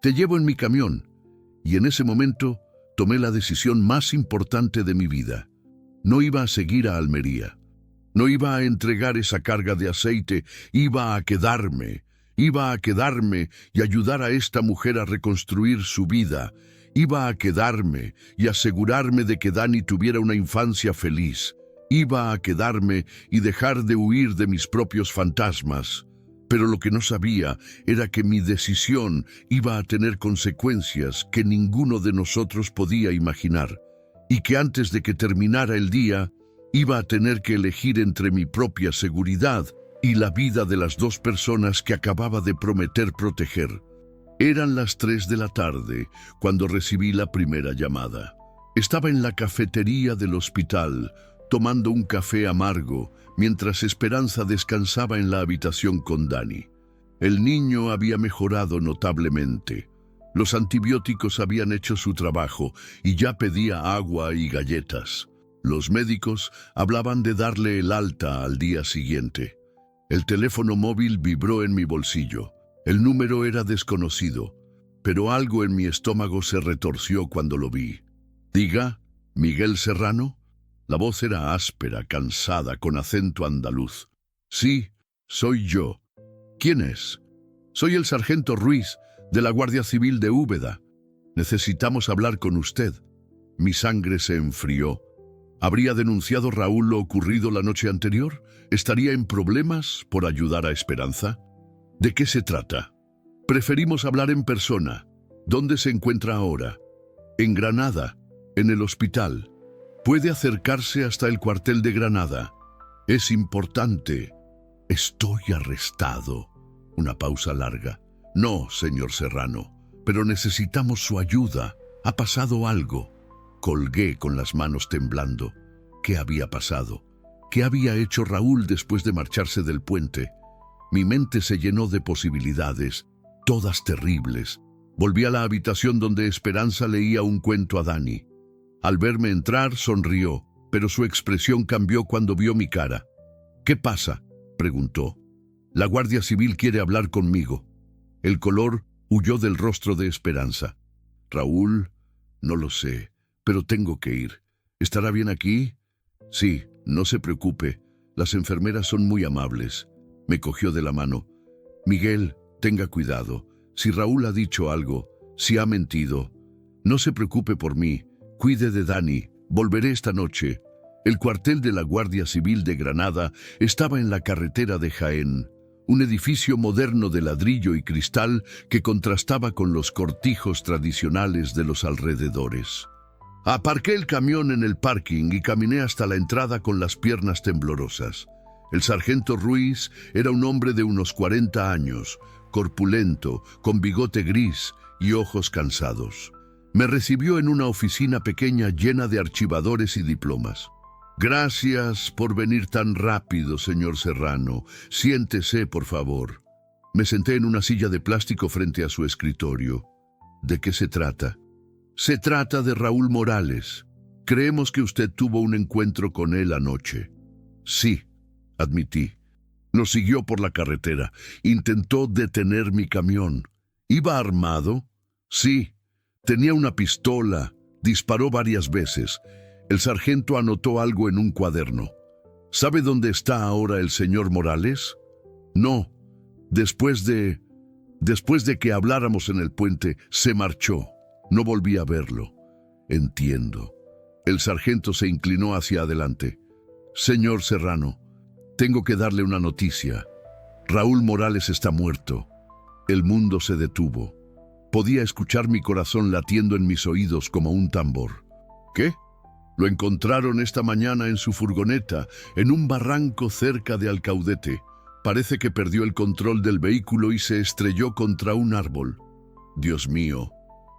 «Te llevo en mi camión». Y en ese momento tomé la decisión más importante de mi vida. No iba a seguir a Almería. No iba a entregar esa carga de aceite. Iba a quedarme y ayudar a esta mujer a reconstruir su vida. Iba a quedarme y asegurarme de que Dani tuviera una infancia feliz. Iba a quedarme y dejar de huir de mis propios fantasmas. Pero lo que no sabía era que mi decisión iba a tener consecuencias que ninguno de nosotros podía imaginar, y que antes de que terminara el día, iba a tener que elegir entre mi propia seguridad y la vida de las 2 personas que acababa de prometer proteger. Eran las 3 de la tarde cuando recibí la primera llamada. Estaba en la cafetería del hospital, tomando un café amargo, mientras Esperanza descansaba en la habitación con Dani. El niño había mejorado notablemente. Los antibióticos habían hecho su trabajo y ya pedía agua y galletas. Los médicos hablaban de darle el alta al día siguiente. El teléfono móvil vibró en mi bolsillo. El número era desconocido, pero algo en mi estómago se retorció cuando lo vi. «Diga, ¿Miguel Serrano?» La voz era áspera, cansada, con acento andaluz. «Sí, soy yo». «¿Quién es?» «Soy el sargento Ruiz, de la Guardia Civil de Úbeda. Necesitamos hablar con usted». Mi sangre se enfrió. ¿Habría denunciado Raúl lo ocurrido la noche anterior? ¿Estaría en problemas por ayudar a Esperanza? ¿De qué se trata? Preferimos hablar en persona. ¿Dónde se encuentra ahora? En Granada, en el hospital. Puede acercarse hasta el cuartel de Granada. Es importante. Estoy arrestado. Una pausa larga. No, señor Serrano, pero necesitamos su ayuda. Ha pasado algo. Colgué con las manos temblando. ¿Qué había pasado? ¿Qué había hecho Raúl después de marcharse del puente? Mi mente se llenó de posibilidades, todas terribles. Volví a la habitación donde Esperanza leía un cuento a Dani. Al verme entrar, sonrió, pero su expresión cambió cuando vio mi cara. «¿Qué pasa?», preguntó. «La Guardia Civil quiere hablar conmigo». El color huyó del rostro de Esperanza. «Raúl, no lo sé, pero tengo que ir. ¿Estará bien aquí?» «Sí, no se preocupe. Las enfermeras son muy amables». Me cogió de la mano. «Miguel, tenga cuidado. Si Raúl ha dicho algo, si ha mentido, no se preocupe por mí. Cuide de Dani. Volveré esta noche». El cuartel de la Guardia Civil de Granada estaba en la carretera de Jaén. un edificio moderno de ladrillo y cristal que contrastaba con los cortijos tradicionales de los alrededores. Aparqué el camión en el parking y caminé hasta la entrada con las piernas temblorosas. El sargento Ruiz era un hombre de unos 40 años, corpulento, con bigote gris y ojos cansados. Me recibió en una oficina pequeña llena de archivadores y diplomas. «Gracias por venir tan rápido, señor Serrano. Siéntese, por favor». Me senté en una silla de plástico frente a su escritorio. «¿De qué se trata?» «Se trata de Raúl Morales. Creemos que usted tuvo un encuentro con él anoche». «Sí», admití. Nos siguió por la carretera. Intentó detener mi camión. ¿Iba armado? Sí. Tenía una pistola. Disparó varias veces. El sargento anotó algo en un cuaderno. ¿Sabe dónde está ahora el señor Morales? No. Después de que habláramos en el puente, se marchó. No volví a verlo. Entiendo. El sargento se inclinó hacia adelante. Señor Serrano, tengo que darle una noticia. Raúl Morales está muerto. El mundo se detuvo. Podía escuchar mi corazón latiendo en mis oídos como un tambor. ¿Qué? Lo encontraron esta mañana en su furgoneta, en un barranco cerca de Alcaudete. Parece que perdió el control del vehículo y se estrelló contra un árbol. Dios mío.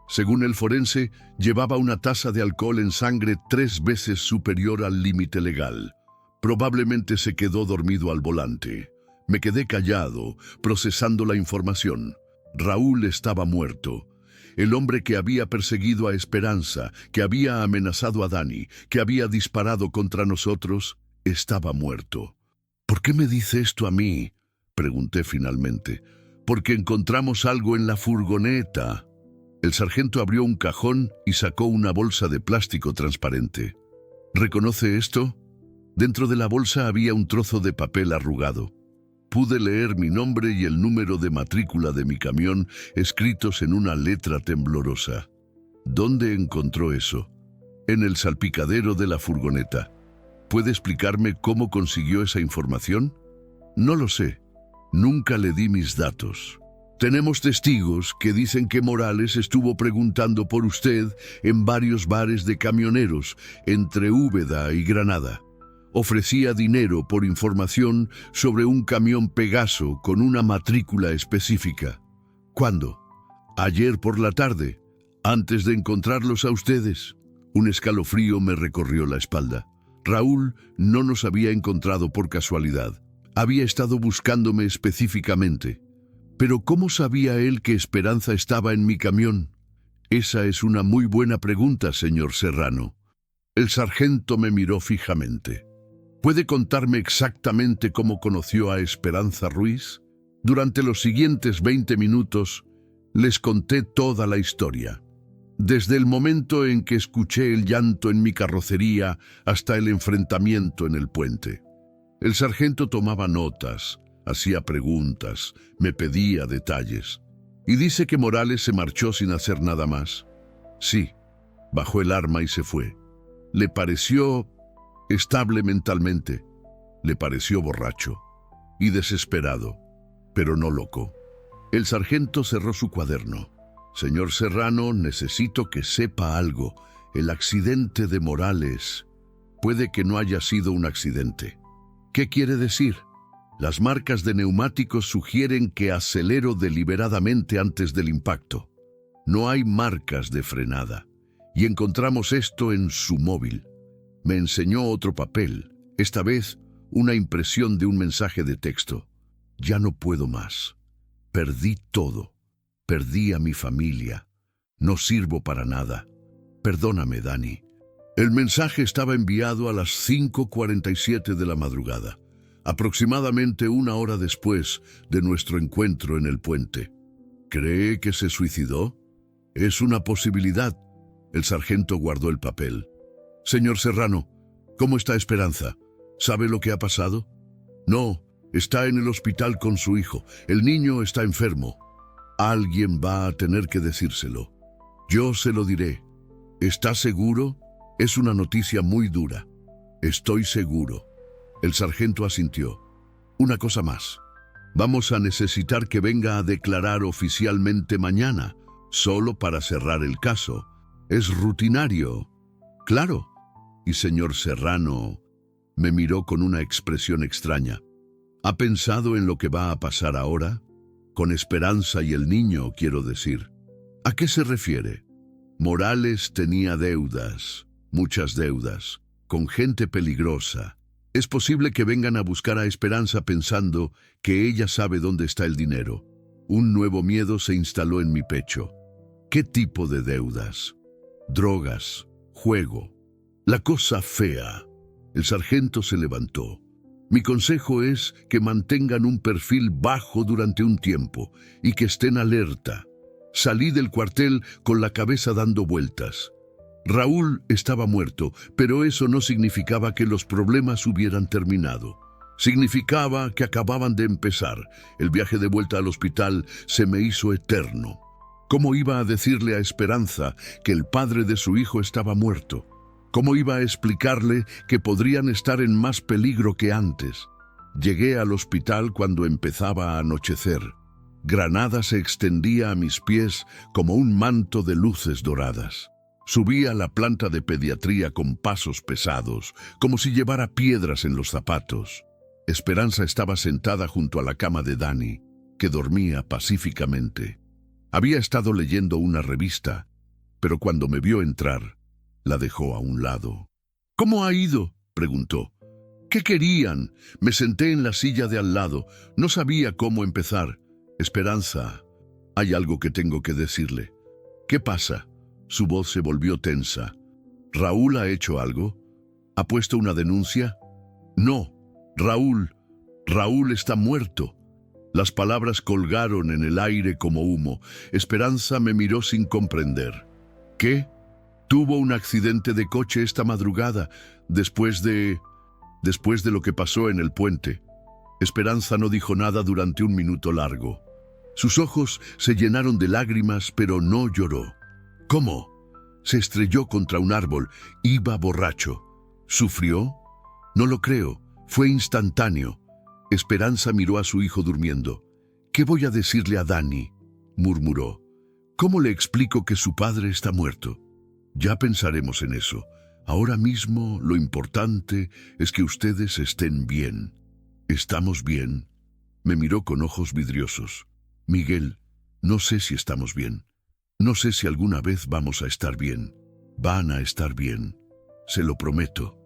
Según el forense, llevaba una tasa de alcohol en sangre 3 veces superior al límite legal. Probablemente se quedó dormido al volante. Me quedé callado, procesando la información. Raúl estaba muerto. El hombre que había perseguido a Esperanza, que había amenazado a Dani, que había disparado contra nosotros, estaba muerto. ¿Por qué me dice esto a mí?, pregunté finalmente. Porque encontramos algo en la furgoneta. El sargento abrió un cajón y sacó una bolsa de plástico transparente. ¿Reconoce esto? Dentro de la bolsa había un trozo de papel arrugado. Pude leer mi nombre y el número de matrícula de mi camión escritos en una letra temblorosa. ¿Dónde encontró eso? En el salpicadero de la furgoneta. ¿Puede explicarme cómo consiguió esa información? No lo sé. Nunca le di mis datos. Tenemos testigos que dicen que Morales estuvo preguntando por usted en varios bares de camioneros entre Úbeda y Granada. Ofrecía dinero por información sobre un camión Pegaso con una matrícula específica. ¿Cuándo? Ayer por la tarde, antes de encontrarlos a ustedes. Un escalofrío me recorrió la espalda. Raúl no nos había encontrado por casualidad. Había estado buscándome específicamente. Pero ¿cómo sabía él que Esperanza estaba en mi camión? Esa es una muy buena pregunta, señor Serrano. El sargento me miró fijamente. ¿Puede contarme exactamente cómo conoció a Esperanza Ruiz? Durante los siguientes 20 minutos les conté toda la historia. Desde el momento en que escuché el llanto en mi carrocería hasta el enfrentamiento en el puente. El sargento tomaba notas, hacía preguntas, me pedía detalles. ¿Y dice que Morales se marchó sin hacer nada más? Sí, bajó el arma y se fue. Le pareció estable mentalmente. Le pareció borracho y desesperado, pero no loco. El sargento cerró su cuaderno. Señor Serrano, necesito que sepa algo. El accidente de Morales puede que no haya sido un accidente. ¿Qué quiere decir? Las marcas de neumáticos sugieren que aceleró deliberadamente antes del impacto. No hay marcas de frenada. Y encontramos esto en su móvil. Me enseñó otro papel, esta vez una impresión de un mensaje de texto. Ya no puedo más. Perdí todo. Perdí a mi familia. No sirvo para nada. Perdóname, Dani. El mensaje estaba enviado a las 5:47 de la madrugada, aproximadamente 1 hora después de nuestro encuentro en el puente. ¿Cree que se suicidó? Es una posibilidad. El sargento guardó el papel. Señor Serrano, ¿cómo está Esperanza? ¿Sabe lo que ha pasado? No, está en el hospital con su hijo. El niño está enfermo. Alguien va a tener que decírselo. Yo se lo diré. ¿Está seguro? Es una noticia muy dura. Estoy seguro. El sargento asintió. Una cosa más. Vamos a necesitar que venga a declarar oficialmente mañana, solo para cerrar el caso. Es rutinario. Claro. Y señor Serrano me miró con una expresión extraña. ¿Ha pensado en lo que va a pasar ahora? Con Esperanza y el niño, quiero decir. ¿A qué se refiere? Morales tenía deudas, muchas deudas, con gente peligrosa. Es posible que vengan a buscar a Esperanza pensando que ella sabe dónde está el dinero. Un nuevo miedo se instaló en mi pecho. ¿Qué tipo de deudas? Drogas, juego. La cosa fea. El sargento se levantó. Mi consejo es que mantengan un perfil bajo durante un tiempo y que estén alerta. Salí del cuartel con la cabeza dando vueltas. Raúl estaba muerto, pero eso no significaba que los problemas hubieran terminado. Significaba que acababan de empezar. El viaje de vuelta al hospital se me hizo eterno. ¿Cómo iba a decirle a Esperanza que el padre de su hijo estaba muerto? ¿Cómo iba a explicarle que podrían estar en más peligro que antes? Llegué al hospital cuando empezaba a anochecer. Granada se extendía a mis pies como un manto de luces doradas. Subí a la planta de pediatría con pasos pesados, como si llevara piedras en los zapatos. Esperanza estaba sentada junto a la cama de Dani, que dormía pacíficamente. Había estado leyendo una revista, pero cuando me vio entrar, la dejó a un lado. ¿Cómo ha ido?, preguntó. ¿Qué querían? Me senté en la silla de al lado. No sabía cómo empezar. Esperanza, hay algo que tengo que decirle. ¿Qué pasa? Su voz se volvió tensa. ¿Raúl ha hecho algo? ¿Ha puesto una denuncia? No, Raúl está muerto. Las palabras colgaron en el aire como humo. Esperanza me miró sin comprender. ¿Qué? Tuvo un accidente de coche esta madrugada, después de lo que pasó en el puente. Esperanza no dijo nada durante un minuto largo. Sus ojos se llenaron de lágrimas, pero no lloró. ¿Cómo? Se estrelló contra un árbol. Iba borracho. ¿Sufrió? No lo creo. Fue instantáneo. Esperanza miró a su hijo durmiendo. ¿Qué voy a decirle a Dani?, murmuró. ¿Cómo le explico que su padre está muerto? Ya pensaremos en eso. Ahora mismo lo importante es que ustedes estén bien. ¿Estamos bien? Me miró con ojos vidriosos. Miguel, no sé si estamos bien. No sé si alguna vez vamos a estar bien. Van a estar bien. Se lo prometo.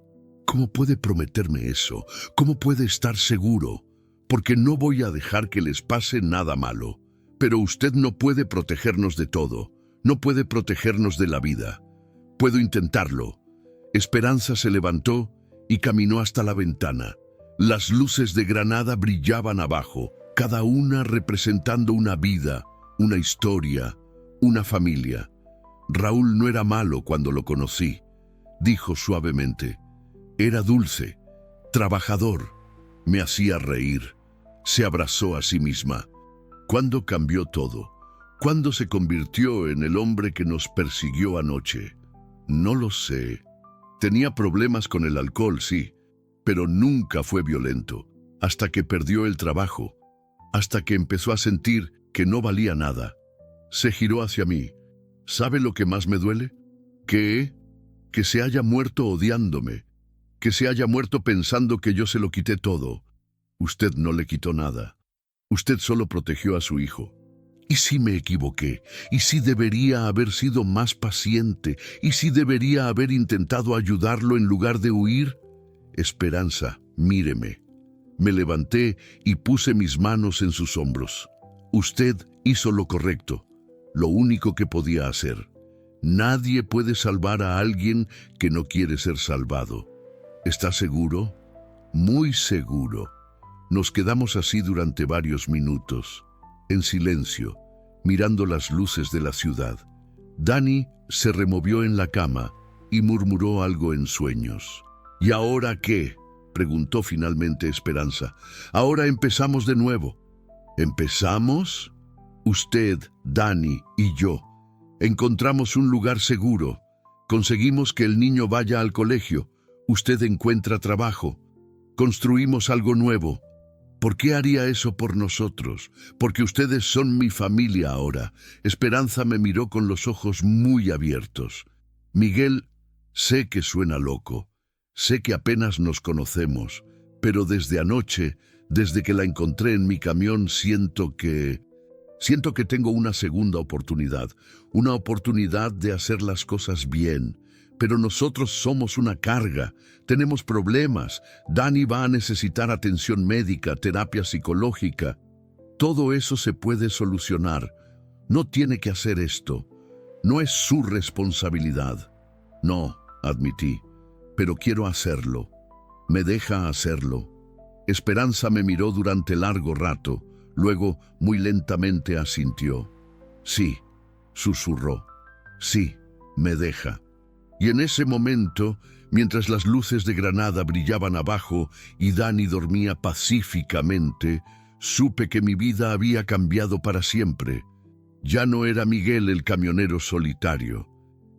¿Cómo puede prometerme eso? ¿Cómo puede estar seguro? Porque no voy a dejar que les pase nada malo. Pero usted no puede protegernos de todo. No puede protegernos de la vida. Puedo intentarlo. Esperanza se levantó y caminó hasta la ventana. Las luces de Granada brillaban abajo, cada una representando una vida, una historia, una familia. Raúl no era malo cuando lo conocí, dijo suavemente. Era dulce, trabajador, me hacía reír. Se abrazó a sí misma. ¿Cuándo cambió todo? ¿Cuándo se convirtió en el hombre que nos persiguió anoche? No lo sé. Tenía problemas con el alcohol, sí, pero nunca fue violento, hasta que perdió el trabajo, hasta que empezó a sentir que no valía nada. Se giró hacia mí. ¿Sabe lo que más me duele? Que se haya muerto odiándome, que se haya muerto pensando que yo se lo quité todo. Usted no le quitó nada. Usted solo protegió a su hijo. ¿Y si me equivoqué? ¿Y si debería haber sido más paciente? ¿Y si debería haber intentado ayudarlo en lugar de huir? Esperanza, míreme. Me levanté y puse mis manos en sus hombros. Usted hizo lo correcto, lo único que podía hacer. Nadie puede salvar a alguien que no quiere ser salvado. ¿Está seguro? Muy seguro. Nos quedamos así durante varios minutos, en silencio, mirando las luces de la ciudad. Dani se removió en la cama y murmuró algo en sueños. ¿Y ahora qué?, preguntó finalmente Esperanza. Ahora empezamos de nuevo. ¿Empezamos? Usted, Dani y yo. Encontramos un lugar seguro. Conseguimos que el niño vaya al colegio. Usted encuentra trabajo. Construimos algo nuevo. ¿Por qué haría eso por nosotros? Porque ustedes son mi familia ahora. Esperanza me miró con los ojos muy abiertos. Miguel, sé que suena loco. Sé que apenas nos conocemos. Pero desde anoche, desde que la encontré en mi camión, siento que tengo una segunda oportunidad. Una oportunidad de hacer las cosas bien. Pero nosotros somos una carga, tenemos problemas. Dani va a necesitar atención médica, terapia psicológica. Todo eso se puede solucionar. No tiene que hacer esto. No es su responsabilidad. No, admití, pero quiero hacerlo. ¿Me deja hacerlo? Esperanza me miró durante largo rato, luego muy lentamente asintió. Sí, susurró. Sí, me deja. Y en ese momento, mientras las luces de Granada brillaban abajo y Dani dormía pacíficamente, supe que mi vida había cambiado para siempre. Ya no era Miguel el camionero solitario.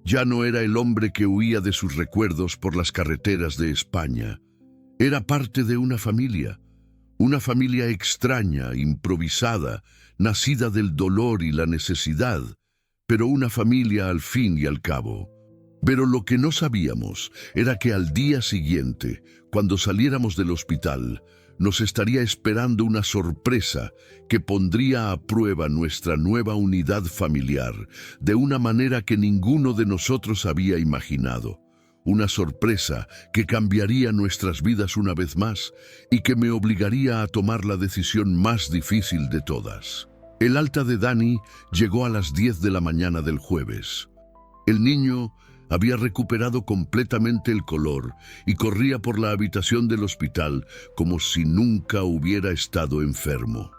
Ya no era el hombre que huía de sus recuerdos por las carreteras de España. Era parte de una familia extraña, improvisada, nacida del dolor y la necesidad, pero una familia al fin y al cabo. Pero lo que no sabíamos era que al día siguiente, cuando saliéramos del hospital, nos estaría esperando una sorpresa que pondría a prueba nuestra nueva unidad familiar de una manera que ninguno de nosotros había imaginado. Una sorpresa que cambiaría nuestras vidas una vez más y que me obligaría a tomar la decisión más difícil de todas. El alta de Dani llegó a las 10 de la mañana del jueves. El niño había recuperado completamente el color y corría por la habitación del hospital como si nunca hubiera estado enfermo.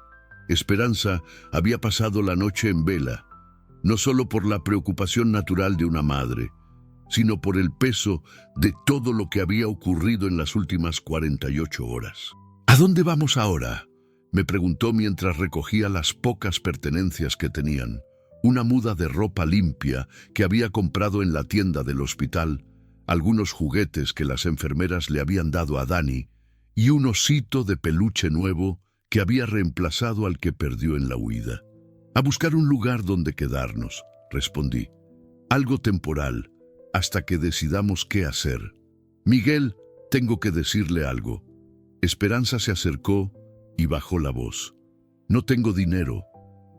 Esperanza había pasado la noche en vela, no solo por la preocupación natural de una madre, sino por el peso de todo lo que había ocurrido en las últimas 48 horas. ¿A dónde vamos ahora?, me preguntó mientras recogía las pocas pertenencias que tenían. Una muda de ropa limpia que había comprado en la tienda del hospital, algunos juguetes que las enfermeras le habían dado a Dani y un osito de peluche nuevo que había reemplazado al que perdió en la huida. A buscar un lugar donde quedarnos, respondí. Algo temporal, hasta que decidamos qué hacer. Miguel, tengo que decirle algo. Esperanza se acercó y bajó la voz. No tengo dinero,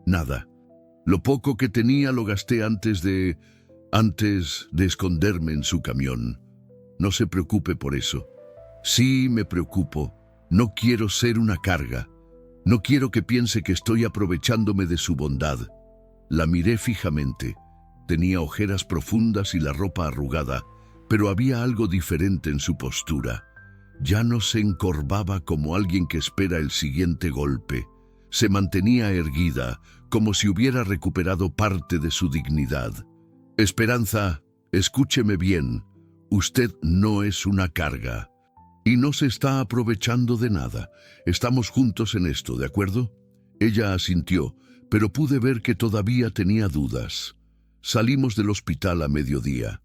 nada. Lo poco que tenía lo gasté antes de esconderme en su camión. No se preocupe por eso. Sí, me preocupo. No quiero ser una carga. No quiero que piense que estoy aprovechándome de su bondad. La miré fijamente. Tenía ojeras profundas y la ropa arrugada, pero había algo diferente en su postura. Ya no se encorvaba como alguien que espera el siguiente golpe. Se mantenía erguida, como si hubiera recuperado parte de su dignidad. Esperanza, escúcheme bien. Usted no es una carga. Y no se está aprovechando de nada. Estamos juntos en esto, ¿de acuerdo? Ella asintió, pero pude ver que todavía tenía dudas. Salimos del hospital a mediodía.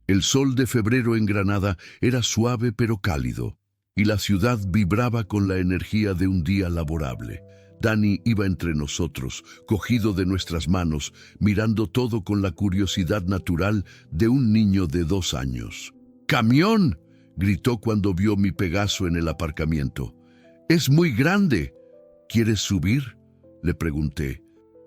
El sol de febrero en Granada era suave pero cálido, y la ciudad vibraba con la energía de un día laborable. Dani iba entre nosotros, cogido de nuestras manos, mirando todo con la curiosidad natural de un niño de 2 años. ¡Camión!, gritó cuando vio mi Pegaso en el aparcamiento. ¡Es muy grande! ¿Quieres subir?, le pregunté.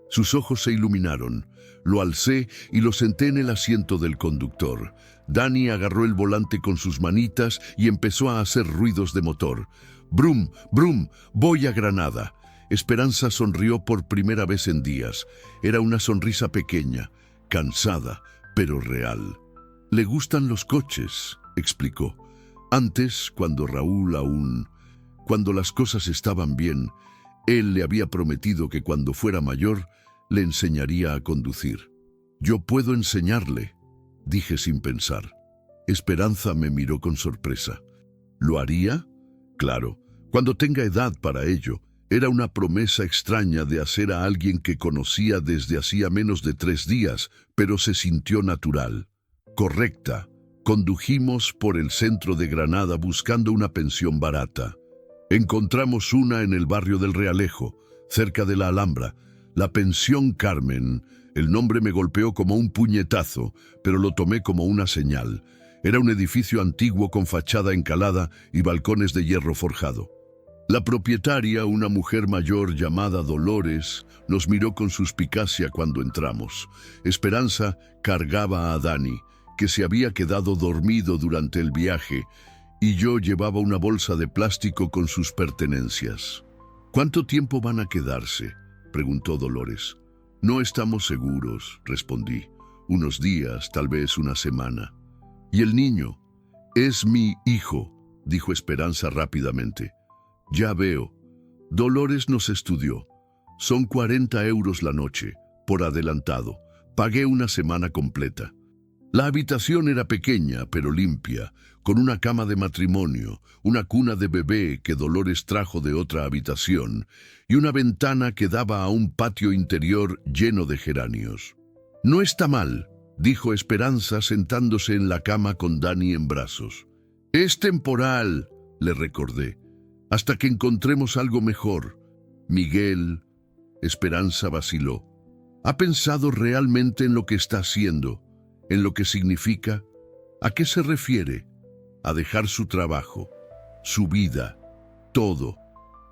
Sus ojos se iluminaron. Lo alcé y lo senté en el asiento del conductor. Dani agarró el volante con sus manitas y empezó a hacer ruidos de motor. ¡Brum, brum! ¡Voy a Granada! Esperanza sonrió por primera vez en días. Era una sonrisa pequeña, cansada, pero real. «Le gustan los coches», explicó. Antes, cuando las cosas estaban bien, él le había prometido que cuando fuera mayor, le enseñaría a conducir. «Yo puedo enseñarle», dije sin pensar. Esperanza me miró con sorpresa. ¿Lo haría? Claro, cuando tenga edad para ello. Era una promesa extraña de hacer a alguien que conocía desde hacía menos de 3 días, pero se sintió natural. Correcta. Condujimos por el centro de Granada buscando una pensión barata. Encontramos una en el barrio del Realejo, cerca de la Alhambra, la Pensión Carmen. El nombre me golpeó como un puñetazo, pero lo tomé como una señal. Era un edificio antiguo con fachada encalada y balcones de hierro forjado. La propietaria, una mujer mayor llamada Dolores, nos miró con suspicacia cuando entramos. Esperanza cargaba a Dani, que se había quedado dormido durante el viaje, y yo llevaba una bolsa de plástico con sus pertenencias. ¿Cuánto tiempo van a quedarse?, preguntó Dolores. No estamos seguros, respondí. Unos días, tal vez una semana. ¿Y el niño? Es mi hijo, dijo Esperanza rápidamente. Ya veo. Dolores nos estudió. Son 40 euros la noche, por adelantado. Pagué una semana completa. La habitación era pequeña, pero limpia, con una cama de matrimonio, una cuna de bebé que Dolores trajo de otra habitación y una ventana que daba a un patio interior lleno de geranios. No está mal, dijo Esperanza sentándose en la cama con Dani en brazos. Es temporal, le recordé, hasta que encontremos algo mejor. Miguel, Esperanza vaciló. ¿Ha pensado realmente en lo que está haciendo? ¿En lo que significa? ¿A qué se refiere? A dejar su trabajo, su vida, todo,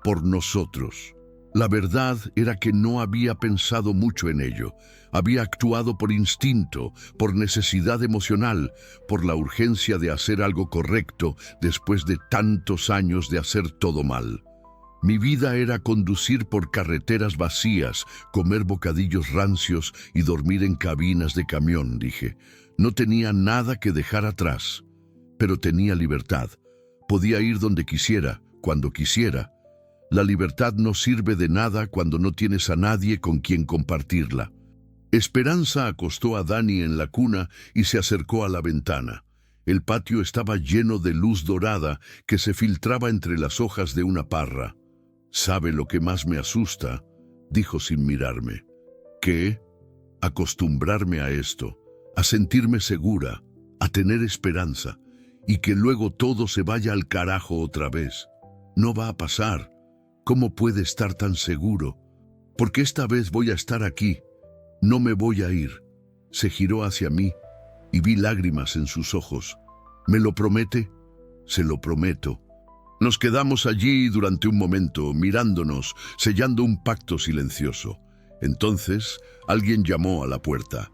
por nosotros. La verdad era que no había pensado mucho en ello. Había actuado por instinto, por necesidad emocional, por la urgencia de hacer algo correcto después de tantos años de hacer todo mal. Mi vida era conducir por carreteras vacías, comer bocadillos rancios y dormir en cabinas de camión, dije. No tenía nada que dejar atrás, pero tenía libertad. Podía ir donde quisiera, cuando quisiera. La libertad no sirve de nada cuando no tienes a nadie con quien compartirla. Esperanza acostó a Dani en la cuna y se acercó a la ventana. El patio estaba lleno de luz dorada que se filtraba entre las hojas de una parra. «¿Sabe lo que más me asusta?», dijo sin mirarme. «¿Qué? Acostumbrarme a esto, a sentirme segura, a tener esperanza, y que luego todo se vaya al carajo otra vez. No va a pasar. ¿Cómo puede estar tan seguro? Porque esta vez voy a estar aquí. No me voy a ir». Se giró hacia mí y vi lágrimas en sus ojos. «¿Me lo promete?». «Se lo prometo». Nos quedamos allí durante un momento, mirándonos, sellando un pacto silencioso. Entonces, alguien llamó a la puerta.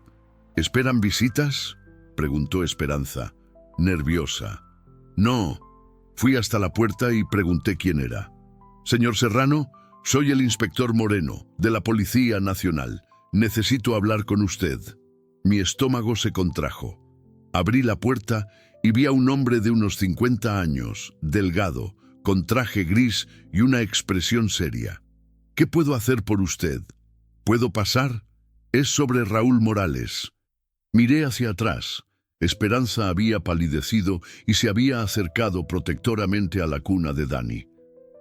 «¿Esperan visitas?», preguntó Esperanza, nerviosa. «No». Fui hasta la puerta y pregunté quién era. «Señor Serrano, soy el inspector Moreno, de la Policía Nacional. Necesito hablar con usted». Mi estómago se contrajo. Abrí la puerta y vi a un hombre de unos 50 años, delgado, con traje gris y una expresión seria. «¿Qué puedo hacer por usted?». «¿Puedo pasar?». «Es sobre Raúl Morales». Miré hacia atrás. Esperanza había palidecido y se había acercado protectoramente a la cuna de Dani.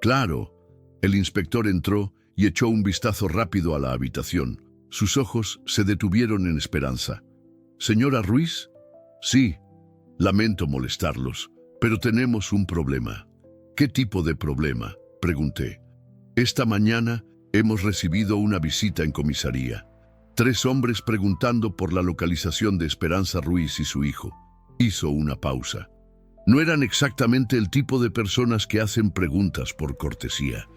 «Claro». El inspector entró y echó un vistazo rápido a la habitación. Sus ojos se detuvieron en Esperanza. «¿Señora Ruiz?». «Sí». «Lamento molestarlos, pero tenemos un problema». «¿Qué tipo de problema?», pregunté. «Esta mañana hemos recibido una visita en comisaría. 3 hombres preguntando por la localización de Esperanza Ruiz y su hijo». Hizo una pausa. No eran exactamente el tipo de personas que hacen preguntas por cortesía.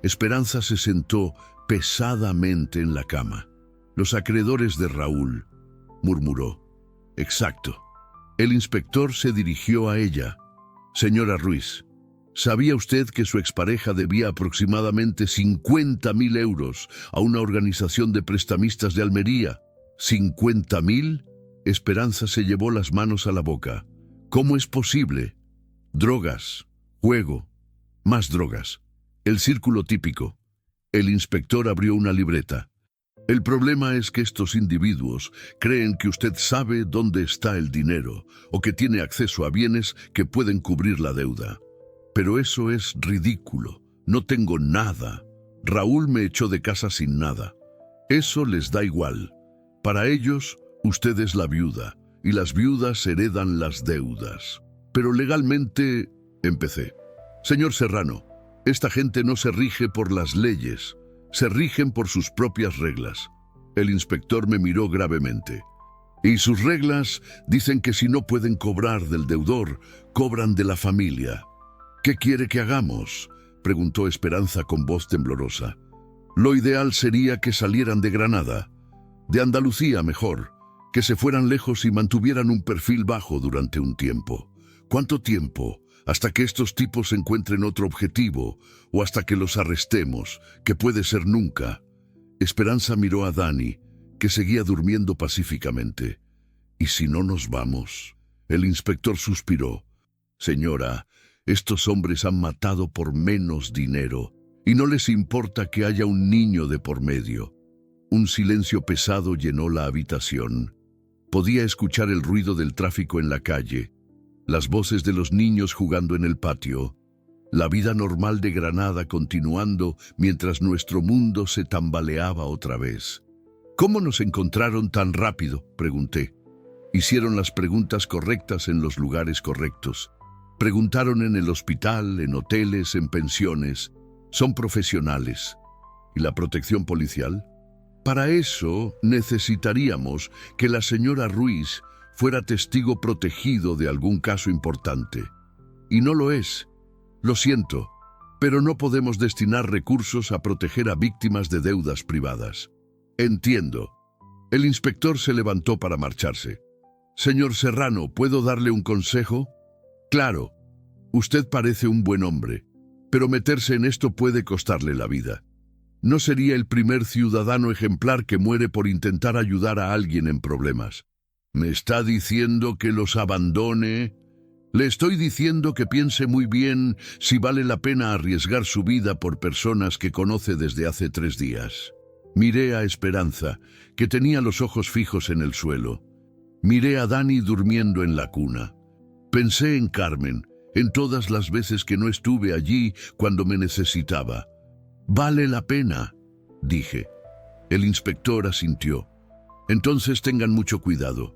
Esperanza se sentó pesadamente en la cama. «Los acreedores de Raúl», murmuró. «Exacto». El inspector se dirigió a ella. «Señora Ruiz, ¿sabía usted que su expareja debía aproximadamente 50.000 euros a una organización de prestamistas de Almería?» «¿50.000?» Esperanza se llevó las manos a la boca. «¿Cómo es posible?». «Drogas, juego, más drogas. El círculo típico». El inspector abrió una libreta. «El problema es que estos individuos creen que usted sabe dónde está el dinero o que tiene acceso a bienes que pueden cubrir la deuda. Pero eso es ridículo. No tengo nada. Raúl me echó de casa sin nada. Eso les da igual. Para ellos, usted es la viuda y las viudas heredan las deudas. Pero legalmente...». Empecé. «Señor Serrano, Esta gente no se rige por las leyes, se rigen por sus propias reglas. El inspector me miró gravemente. Y sus reglas dicen que si no pueden cobrar del deudor, cobran de la familia. ¿Qué quiere que hagamos?, preguntó Esperanza con voz temblorosa. Lo ideal sería que salieran de Granada, de Andalucía mejor, que se fueran lejos y mantuvieran un perfil bajo durante un tiempo. ¿Cuánto tiempo? Hasta que estos tipos encuentren otro objetivo o hasta que los arrestemos, que puede ser nunca. Esperanza miró a Dani, que seguía durmiendo pacíficamente. ¿Y si no nos vamos? El inspector suspiró. Señora, estos hombres han matado por menos dinero y no les importa que haya un niño de por medio. Un silencio pesado llenó la habitación. Podía escuchar el ruido del tráfico en la calle, las voces de los niños jugando en el patio, la vida normal de Granada continuando mientras nuestro mundo se tambaleaba otra vez. ¿Cómo nos encontraron tan rápido?, pregunté. Hicieron las preguntas correctas en los lugares correctos. Preguntaron en el hospital, en hoteles, en pensiones. Son profesionales. ¿Y la protección policial? Para eso necesitaríamos que la señora Ruiz fuera testigo protegido de algún caso importante. Y no lo es. Lo siento, pero no podemos destinar recursos a proteger a víctimas de deudas privadas. Entiendo. El inspector se levantó para marcharse. Señor Serrano, ¿puedo darle un consejo? Claro. Usted parece un buen hombre, pero meterse en esto puede costarle la vida. No sería el primer ciudadano ejemplar que muere por intentar ayudar a alguien en problemas. ¿Me está diciendo que los abandone? Le estoy diciendo que piense muy bien si vale la pena arriesgar su vida por personas que conoce desde hace 3 días. Miré a Esperanza, que tenía los ojos fijos en el suelo. Miré a Dani durmiendo en la cuna. Pensé en Carmen, en todas las veces que no estuve allí cuando me necesitaba. «Vale la pena», dije. El inspector asintió. «Entonces tengan mucho cuidado.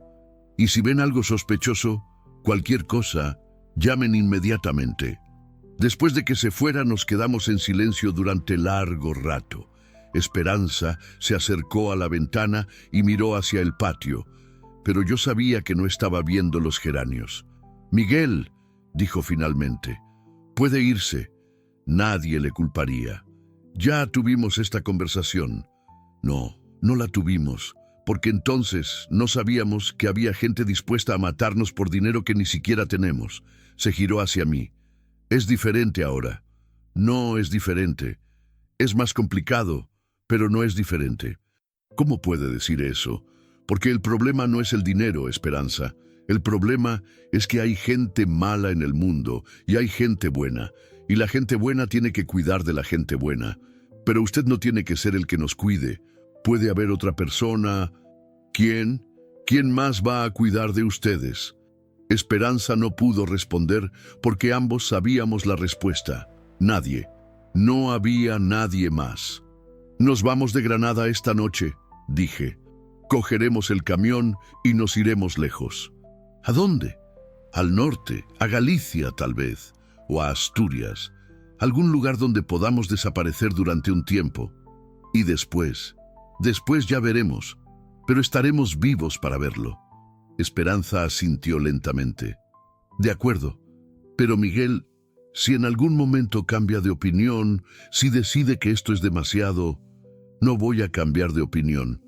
Y si ven algo sospechoso, cualquier cosa, llamen inmediatamente». Después de que se fuera, nos quedamos en silencio durante largo rato. Esperanza se acercó a la ventana y miró hacia el patio, pero yo sabía que no estaba viendo los geranios. «Miguel», dijo finalmente, «puede irse. Nadie le culparía. Ya tuvimos esta conversación». No, no la tuvimos, porque entonces no sabíamos que había gente dispuesta a matarnos por dinero que ni siquiera tenemos. Se giró hacia mí. «Es diferente ahora». «No es diferente. Es más complicado, pero no es diferente». «¿Cómo puede decir eso? Porque el problema no es el dinero, Esperanza. El problema es que hay gente mala en el mundo y hay gente buena. Y la gente buena tiene que cuidar de la gente buena. Pero usted no tiene que ser el que nos cuide. Puede haber otra persona». «¿Quién? ¿Quién más va a cuidar de ustedes?» Esperanza no pudo responder porque ambos sabíamos la respuesta. Nadie. No había nadie más. «Nos vamos de Granada esta noche», dije. «Cogeremos el camión y nos iremos lejos». «¿A dónde?» «Al norte, a Galicia tal vez, o a Asturias. Algún lugar donde podamos desaparecer durante un tiempo. Y después ya veremos, pero estaremos vivos para verlo». Esperanza asintió lentamente. «De acuerdo, pero Miguel, si en algún momento cambia de opinión, si decide que esto es demasiado, no voy a cambiar de opinión.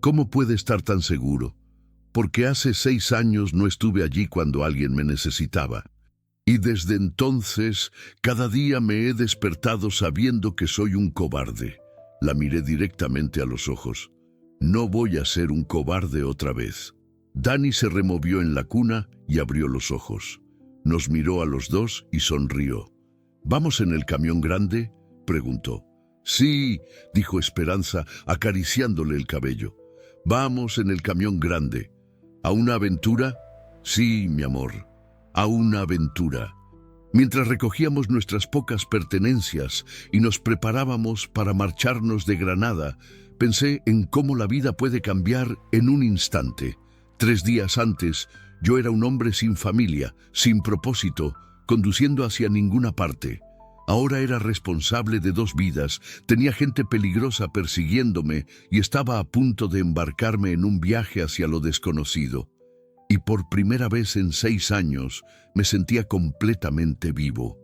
¿Cómo puede estar tan seguro? Porque hace 6 años no estuve allí cuando alguien me necesitaba. Y desde entonces, cada día me he despertado sabiendo que soy un cobarde». La miré directamente a los ojos. «No voy a ser un cobarde otra vez». Dani se removió en la cuna y abrió los ojos. Nos miró a los dos y sonrió. «¿Vamos en el camión grande?», preguntó. «Sí», dijo Esperanza, acariciándole el cabello. «Vamos en el camión grande». «¿A una aventura?» «Sí, mi amor, a una aventura». Mientras recogíamos nuestras pocas pertenencias y nos preparábamos para marcharnos de Granada, pensé en cómo la vida puede cambiar en un instante. 3 días antes, yo era un hombre sin familia, sin propósito, conduciendo hacia ninguna parte. Ahora era responsable de 2 vidas, tenía gente peligrosa persiguiéndome y estaba a punto de embarcarme en un viaje hacia lo desconocido. Y por primera vez en 6 años me sentía completamente vivo.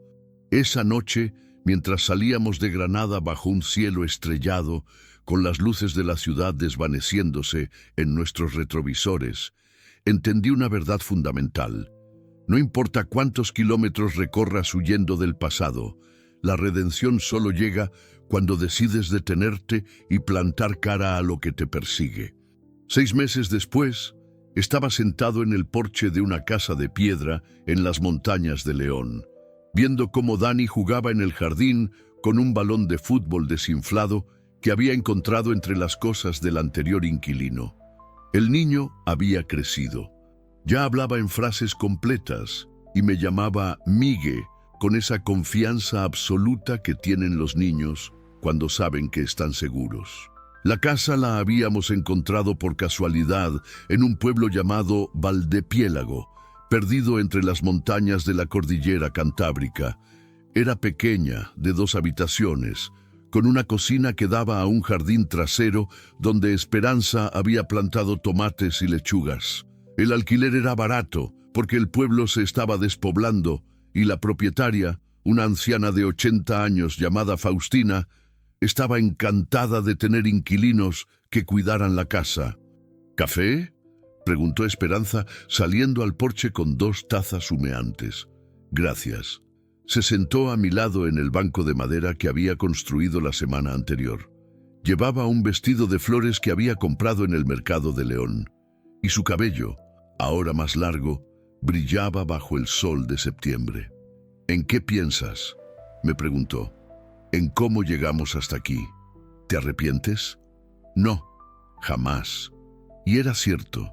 Esa noche, mientras salíamos de Granada bajo un cielo estrellado, con las luces de la ciudad desvaneciéndose en nuestros retrovisores, entendí una verdad fundamental. No importa cuántos kilómetros recorras huyendo del pasado, la redención solo llega cuando decides detenerte y plantar cara a lo que te persigue. 6 meses después, estaba sentado en el porche de una casa de piedra en las montañas de León, viendo cómo Dani jugaba en el jardín con un balón de fútbol desinflado que había encontrado entre las cosas del anterior inquilino. El niño había crecido. Ya hablaba en frases completas y me llamaba Migue, con esa confianza absoluta que tienen los niños cuando saben que están seguros. La casa la habíamos encontrado por casualidad en un pueblo llamado Valdepiélago, perdido entre las montañas de la cordillera cantábrica. Era pequeña, de 2 habitaciones, con una cocina que daba a un jardín trasero donde Esperanza había plantado tomates y lechugas. El alquiler era barato porque el pueblo se estaba despoblando y la propietaria, una anciana de 80 años llamada Faustina, estaba encantada de tener inquilinos que cuidaran la casa. ¿Café?, preguntó Esperanza, saliendo al porche con 2 tazas humeantes. Gracias. Se sentó a mi lado en el banco de madera que había construido la semana anterior. Llevaba un vestido de flores que había comprado en el mercado de León, y su cabello, ahora más largo, brillaba bajo el sol de septiembre. ¿En qué piensas?, me preguntó. ¿En cómo llegamos hasta aquí? ¿Te arrepientes? No, jamás. Y era cierto.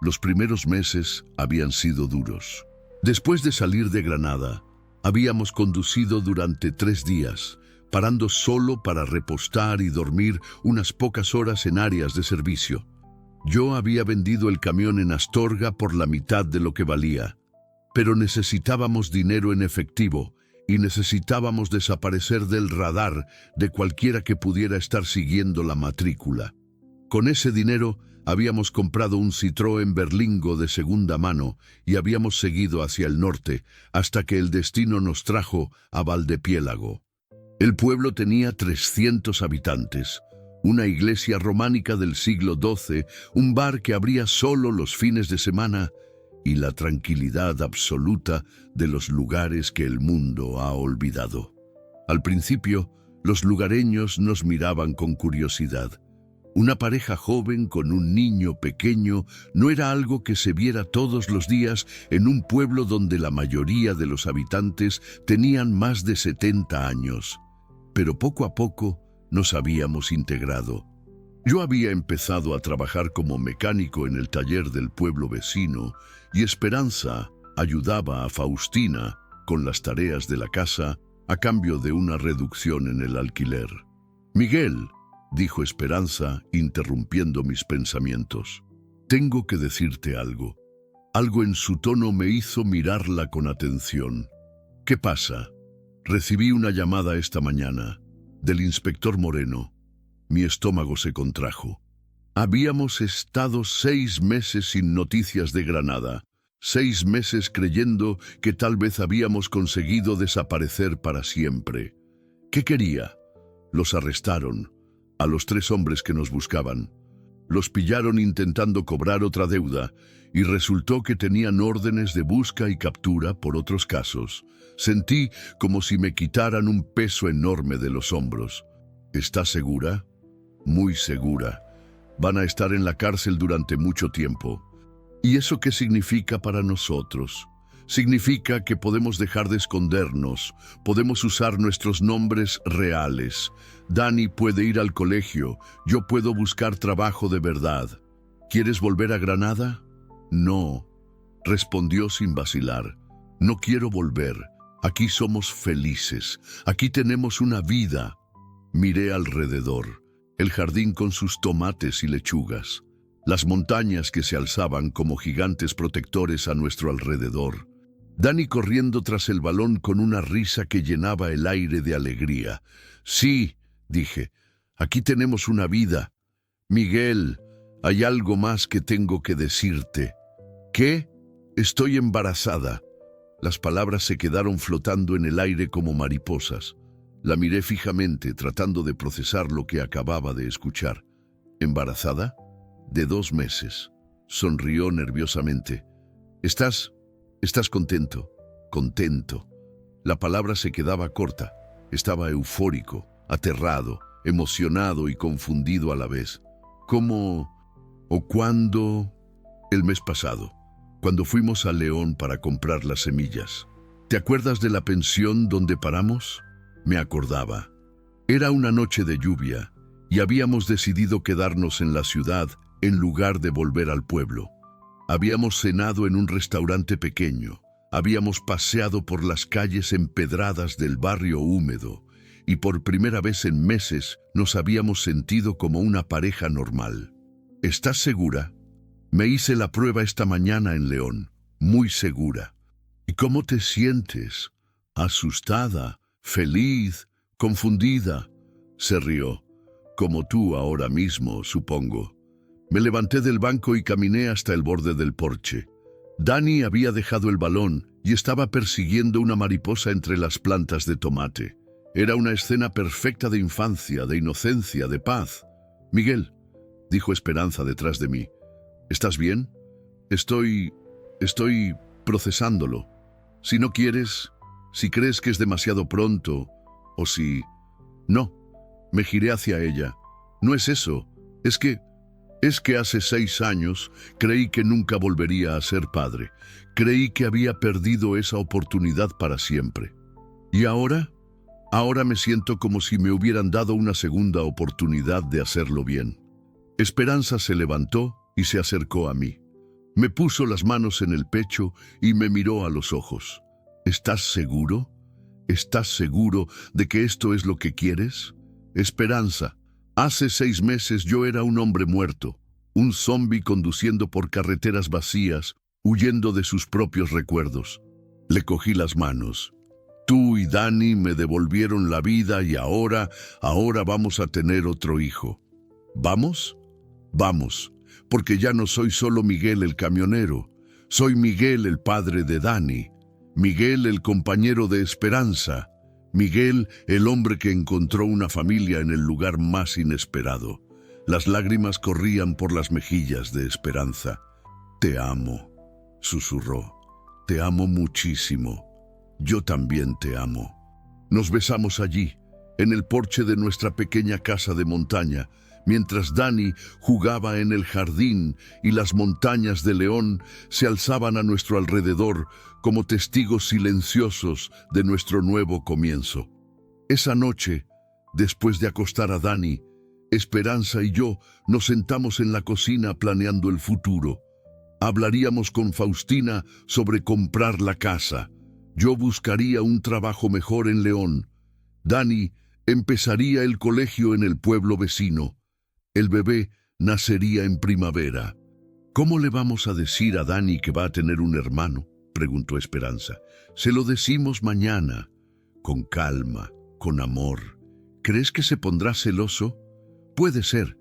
Los primeros meses habían sido duros. Después de salir de Granada, habíamos conducido durante 3 días, parando solo para repostar y dormir unas pocas horas en áreas de servicio. Yo había vendido el camión en Astorga por la mitad de lo que valía, pero necesitábamos dinero en efectivo y necesitábamos desaparecer del radar de cualquiera que pudiera estar siguiendo la matrícula. Con ese dinero habíamos comprado un Citroën Berlingo de segunda mano y habíamos seguido hacia el norte hasta que el destino nos trajo a Valdepiélago. El pueblo tenía 300 habitantes, una iglesia románica del siglo XII, un bar que abría solo los fines de semana y la tranquilidad absoluta de los lugares que el mundo ha olvidado. Al principio, los lugareños nos miraban con curiosidad. Una pareja joven con un niño pequeño no era algo que se viera todos los días en un pueblo donde la mayoría de los habitantes tenían más de 70 años. Pero poco a poco nos habíamos integrado. Yo había empezado a trabajar como mecánico en el taller del pueblo vecino y Esperanza ayudaba a Faustina con las tareas de la casa a cambio de una reducción en el alquiler. «Miguel», dijo Esperanza, interrumpiendo mis pensamientos, «tengo que decirte algo». Algo en su tono me hizo mirarla con atención. «¿Qué pasa?» «Recibí una llamada esta mañana del inspector Moreno». Mi estómago se contrajo. Habíamos estado 6 meses sin noticias de Granada, 6 meses creyendo que tal vez habíamos conseguido desaparecer para siempre. ¿Qué quería? Los arrestaron, a los 3 hombres que nos buscaban. Los pillaron intentando cobrar otra deuda y resultó que tenían órdenes de busca y captura por otros casos. Sentí como si me quitaran un peso enorme de los hombros. ¿Estás segura? Muy segura. Van a estar en la cárcel durante mucho tiempo. ¿Y eso qué significa para nosotros? Significa que podemos dejar de escondernos, podemos usar nuestros nombres reales. Dani puede ir al colegio, yo puedo buscar trabajo de verdad. ¿Quieres volver a Granada? No, respondió sin vacilar. No quiero volver. Aquí somos felices, aquí tenemos una vida. Miré alrededor. El jardín con sus tomates y lechugas, las montañas que se alzaban como gigantes protectores a nuestro alrededor. Dani corriendo tras el balón con una risa que llenaba el aire de alegría. Sí, dije, aquí tenemos una vida. Miguel, hay algo más que tengo que decirte. ¿Qué? Estoy embarazada. Las palabras se quedaron flotando en el aire como mariposas. La miré fijamente, tratando de procesar lo que acababa de escuchar. ¿Embarazada? De 2 meses. Sonrió nerviosamente. ¿Estás contento? Contento. La palabra se quedaba corta. Estaba eufórico, aterrado, emocionado y confundido a la vez. ¿Cómo o cuándo? El mes pasado, cuando fuimos a León para comprar las semillas. ¿Te acuerdas de la pensión donde paramos? Me acordaba. Era una noche de lluvia y habíamos decidido quedarnos en la ciudad en lugar de volver al pueblo. Habíamos cenado en un restaurante pequeño, habíamos paseado por las calles empedradas del barrio húmedo y por primera vez en meses nos habíamos sentido como una pareja normal. ¿Estás segura? Me hice la prueba esta mañana en León, muy segura. ¿Y cómo te sientes? ¿Asustada? ¿Feliz? ¿Confundida? Se rió. Como tú ahora mismo, supongo. Me levanté del banco y caminé hasta el borde del porche. Dani había dejado el balón y estaba persiguiendo una mariposa entre las plantas de tomate. Era una escena perfecta de infancia, de inocencia, de paz. Miguel, dijo Esperanza detrás de mí. ¿Estás bien? Estoy procesándolo. Si no quieres, si crees que es demasiado pronto, o si... No, me giré hacia ella. No es eso, es que hace 6 años creí que nunca volvería a ser padre. Creí que había perdido esa oportunidad para siempre. ¿Y ahora? Ahora me siento como si me hubieran dado una segunda oportunidad de hacerlo bien. Esperanza se levantó y se acercó a mí. Me puso las manos en el pecho y me miró a los ojos. ¿Estás seguro? ¿Estás seguro de que esto es lo que quieres? Esperanza, hace 6 meses yo era un hombre muerto, un zombi conduciendo por carreteras vacías, huyendo de sus propios recuerdos. Le cogí las manos. Tú y Dani me devolvieron la vida y ahora vamos a tener otro hijo. ¿Vamos? Vamos, porque ya no soy solo Miguel el camionero. Soy Miguel el padre de Dani. Miguel el compañero de Esperanza. Miguel el hombre que encontró una familia en el lugar más inesperado. Las lágrimas corrían por las mejillas de Esperanza. Te amo, susurró. Te amo muchísimo. Yo también te amo. Nos besamos allí, en el porche de nuestra pequeña casa de montaña, mientras Dani jugaba en el jardín y las montañas de León se alzaban a nuestro alrededor como testigos silenciosos de nuestro nuevo comienzo. Esa noche, después de acostar a Dani, Esperanza y yo nos sentamos en la cocina planeando el futuro. Hablaríamos con Faustina sobre comprar la casa. Yo buscaría un trabajo mejor en León. Dani empezaría el colegio en el pueblo vecino. El bebé nacería en primavera. ¿Cómo le vamos a decir a Dani que va a tener un hermano?, preguntó Esperanza. Se lo decimos mañana, con calma, con amor. ¿Crees que se pondrá celoso? Puede ser,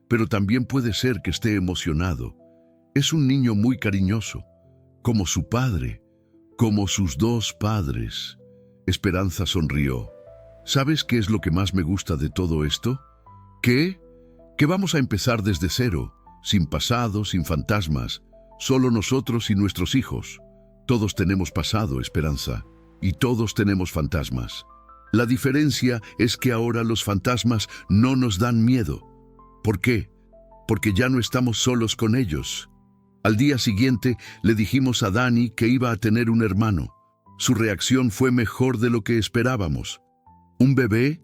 pero también puede ser que esté emocionado. Es un niño muy cariñoso, como su padre, como sus 2 padres. Esperanza sonrió. ¿Sabes qué es lo que más me gusta de todo esto? ¿Qué? Que vamos a empezar desde cero, sin pasado, sin fantasmas, solo nosotros y nuestros hijos. Todos tenemos pasado, Esperanza, y todos tenemos fantasmas. La diferencia es que ahora los fantasmas no nos dan miedo. ¿Por qué? Porque ya no estamos solos con ellos. Al día siguiente le dijimos a Dani que iba a tener un hermano. Su reacción fue mejor de lo que esperábamos. ¿Un bebé?,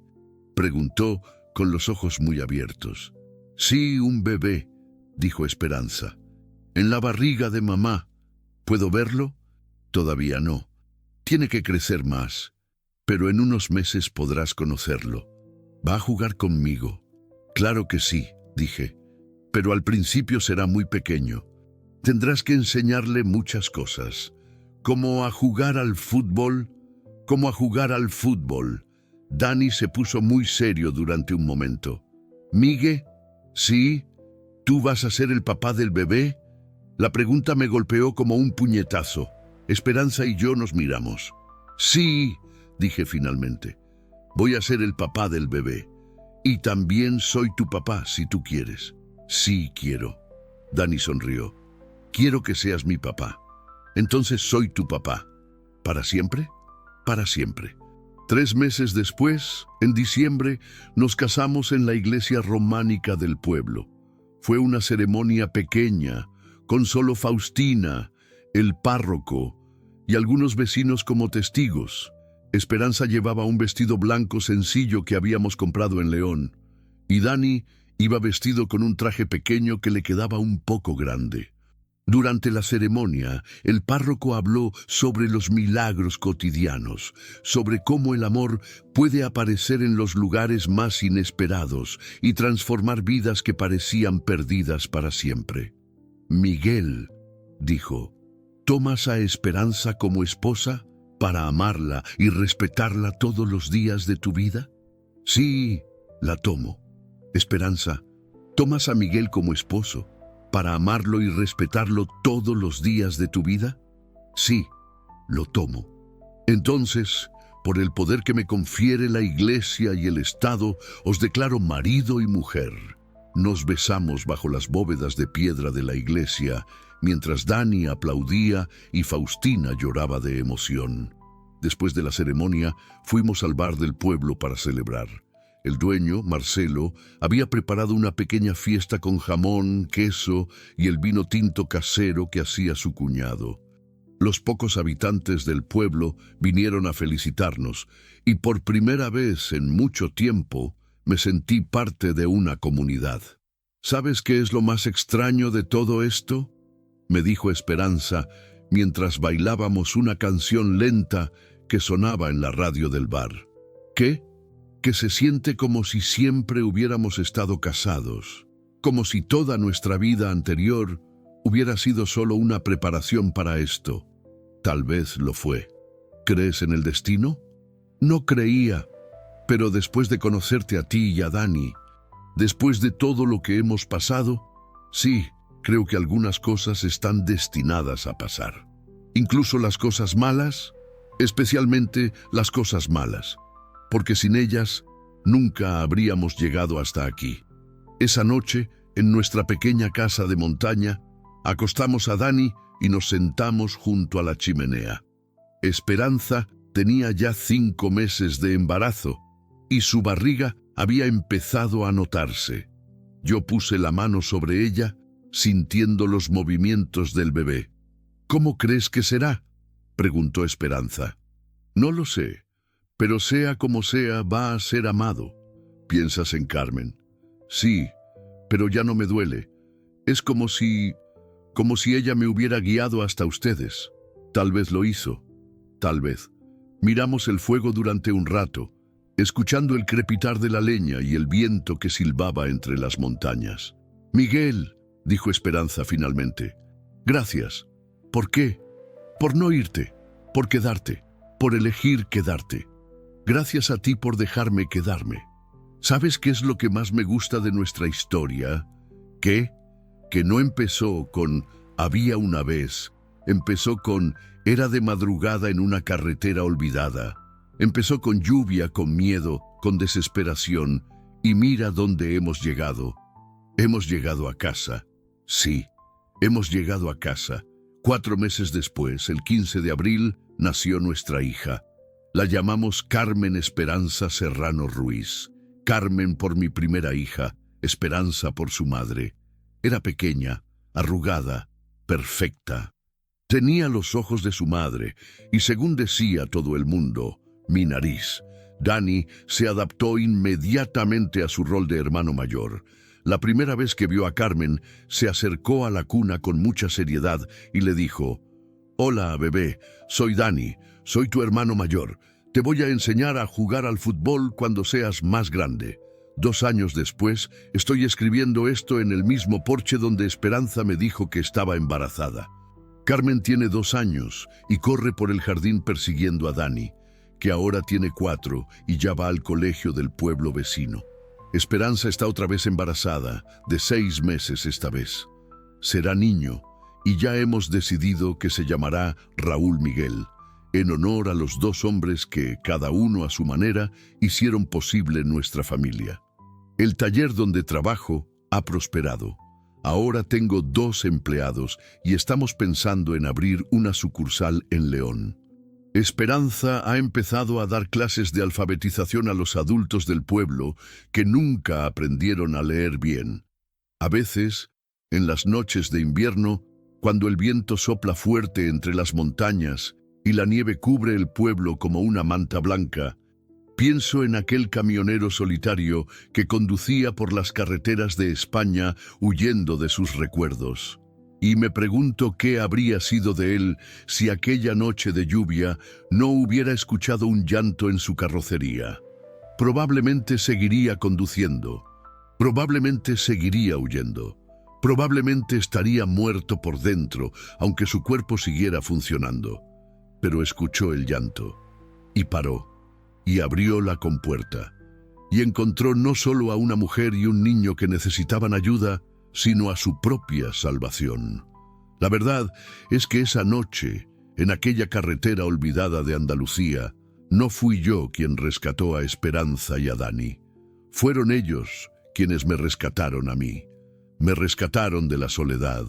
preguntó con los ojos muy abiertos. Sí, un bebé, dijo Esperanza. En la barriga de mamá. ¿Puedo verlo? Todavía no. Tiene que crecer más, pero en unos meses podrás conocerlo. ¿Va a jugar conmigo? Claro que sí, dije, pero al principio será muy pequeño. Tendrás que enseñarle muchas cosas, como a jugar al fútbol, como a jugar al fútbol. Dani se puso muy serio durante un momento. ¿Migue? ¿Sí? ¿Tú vas a ser el papá del bebé? La pregunta me golpeó como un puñetazo. Esperanza y yo nos miramos. Sí, dije finalmente. Voy a ser el papá del bebé. Y también soy tu papá, si tú quieres. Sí, quiero. Dani sonrió. Quiero que seas mi papá. Entonces soy tu papá. ¿Para siempre? Para siempre. 3 meses después, en diciembre, nos casamos en la iglesia románica del pueblo. Fue una ceremonia pequeña, con solo Faustina, el párroco y algunos vecinos como testigos. Esperanza llevaba un vestido blanco sencillo que habíamos comprado en León, y Dani iba vestido con un traje pequeño que le quedaba un poco grande. Durante la ceremonia, el párroco habló sobre los milagros cotidianos, sobre cómo el amor puede aparecer en los lugares más inesperados y transformar vidas que parecían perdidas para siempre. Miguel, dijo, ¿tomas a Esperanza como esposa para amarla y respetarla todos los días de tu vida? Sí, la tomo. Esperanza, ¿tomas a Miguel como esposo para amarlo y respetarlo todos los días de tu vida? Sí, lo tomo. Entonces, por el poder que me confiere la Iglesia y el Estado, os declaro marido y mujer. Nos besamos bajo las bóvedas de piedra de la iglesia, mientras Dani aplaudía y Faustina lloraba de emoción. Después de la ceremonia, fuimos al bar del pueblo para celebrar. El dueño, Marcelo, había preparado una pequeña fiesta con jamón, queso y el vino tinto casero que hacía su cuñado. Los pocos habitantes del pueblo vinieron a felicitarnos, y por primera vez en mucho tiempo me sentí parte de una comunidad. ¿Sabes qué es lo más extraño de todo esto?, me dijo Esperanza mientras bailábamos una canción lenta que sonaba en la radio del bar. ¿Qué? Que se siente como si siempre hubiéramos estado casados, como si toda nuestra vida anterior hubiera sido solo una preparación para esto. Tal vez lo fue. ¿Crees en el destino? No creía, pero después de conocerte a ti y a Dani, después de todo lo que hemos pasado, sí, creo que algunas cosas están destinadas a pasar. Incluso las cosas malas, especialmente las cosas malas, porque sin ellas nunca habríamos llegado hasta aquí. Esa noche, en nuestra pequeña casa de montaña, acostamos a Dani y nos sentamos junto a la chimenea. Esperanza tenía ya 5 meses de embarazo y su barriga había empezado a notarse. Yo puse la mano sobre ella, sintiendo los movimientos del bebé. ¿Cómo crees que será?, preguntó Esperanza. No lo sé, pero sea como sea, va a ser amado. ¿Piensas en Carmen? Sí, pero ya no me duele. Es como si ella me hubiera guiado hasta ustedes. Tal vez lo hizo, tal vez. Miramos el fuego durante un rato, escuchando el crepitar de la leña y el viento que silbaba entre las montañas. Miguel, dijo Esperanza finalmente. Gracias. ¿Por qué? Por no irte, por quedarte, por elegir quedarte. Gracias a ti por dejarme quedarme. ¿Sabes qué es lo que más me gusta de nuestra historia? ¿Qué? Que no empezó con había una vez, empezó con era de madrugada en una carretera olvidada, empezó con lluvia, con miedo, con desesperación, y mira dónde hemos llegado. Hemos llegado a casa. Sí, hemos llegado a casa. 4 meses después, el 15 de abril, nació nuestra hija. La llamamos Carmen Esperanza Serrano Ruiz. Carmen por mi primera hija, Esperanza por su madre. Era pequeña, arrugada, perfecta. Tenía los ojos de su madre y, según decía todo el mundo, mi nariz. Dani se adaptó inmediatamente a su rol de hermano mayor. La primera vez que vio a Carmen, se acercó a la cuna con mucha seriedad y le dijo: «Hola, bebé, soy Dani, soy tu hermano mayor. Te voy a enseñar a jugar al fútbol cuando seas más grande». 2 años después, estoy escribiendo esto en el mismo porche donde Esperanza me dijo que estaba embarazada. Carmen tiene 2 años y corre por el jardín persiguiendo a Dani, que ahora tiene 4 y ya va al colegio del pueblo vecino. Esperanza está otra vez embarazada, de 6 meses esta vez. Será niño y ya hemos decidido que se llamará Raúl Miguel, en honor a los 2 hombres que, cada uno a su manera, hicieron posible nuestra familia. El taller donde trabajo ha prosperado. Ahora tengo 2 empleados y estamos pensando en abrir una sucursal en León. Esperanza ha empezado a dar clases de alfabetización a los adultos del pueblo que nunca aprendieron a leer bien. A veces, en las noches de invierno, cuando el viento sopla fuerte entre las montañas y la nieve cubre el pueblo como una manta blanca, pienso en aquel camionero solitario que conducía por las carreteras de España huyendo de sus recuerdos. Y me pregunto qué habría sido de él si aquella noche de lluvia no hubiera escuchado un llanto en su carrocería. Probablemente seguiría conduciendo, probablemente seguiría huyendo, probablemente estaría muerto por dentro, aunque su cuerpo siguiera funcionando. Pero escuchó el llanto y paró. Y abrió la compuerta, y encontró no solo a una mujer y un niño que necesitaban ayuda, sino a su propia salvación. La verdad es que esa noche, en aquella carretera olvidada de Andalucía, no fui yo quien rescató a Esperanza y a Dani. Fueron ellos quienes me rescataron a mí. Me rescataron de la soledad,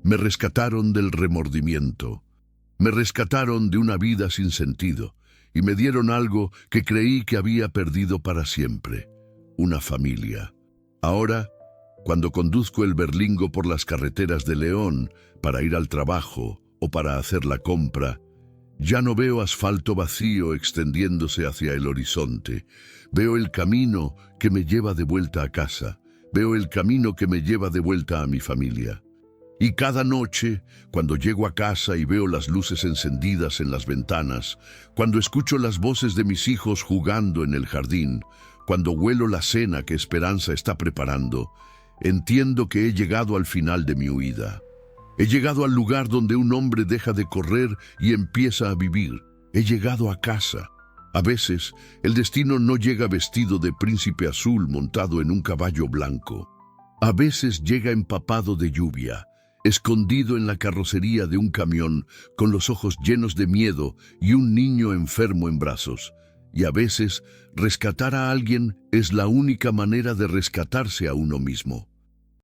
me rescataron del remordimiento, me rescataron de una vida sin sentido, y me dieron algo que creí que había perdido para siempre, una familia. Ahora, cuando conduzco el berlingo por las carreteras de León para ir al trabajo o para hacer la compra, ya no veo asfalto vacío extendiéndose hacia el horizonte. Veo el camino que me lleva de vuelta a casa. Veo el camino que me lleva de vuelta a mi familia. Y cada noche, cuando llego a casa y veo las luces encendidas en las ventanas, cuando escucho las voces de mis hijos jugando en el jardín, cuando huelo la cena que Esperanza está preparando, entiendo que he llegado al final de mi huida. He llegado al lugar donde un hombre deja de correr y empieza a vivir. He llegado a casa. A veces, el destino no llega vestido de príncipe azul montado en un caballo blanco. A veces llega empapado de lluvia, escondido en la carrocería de un camión, con los ojos llenos de miedo y un niño enfermo en brazos. Y a veces, rescatar a alguien es la única manera de rescatarse a uno mismo.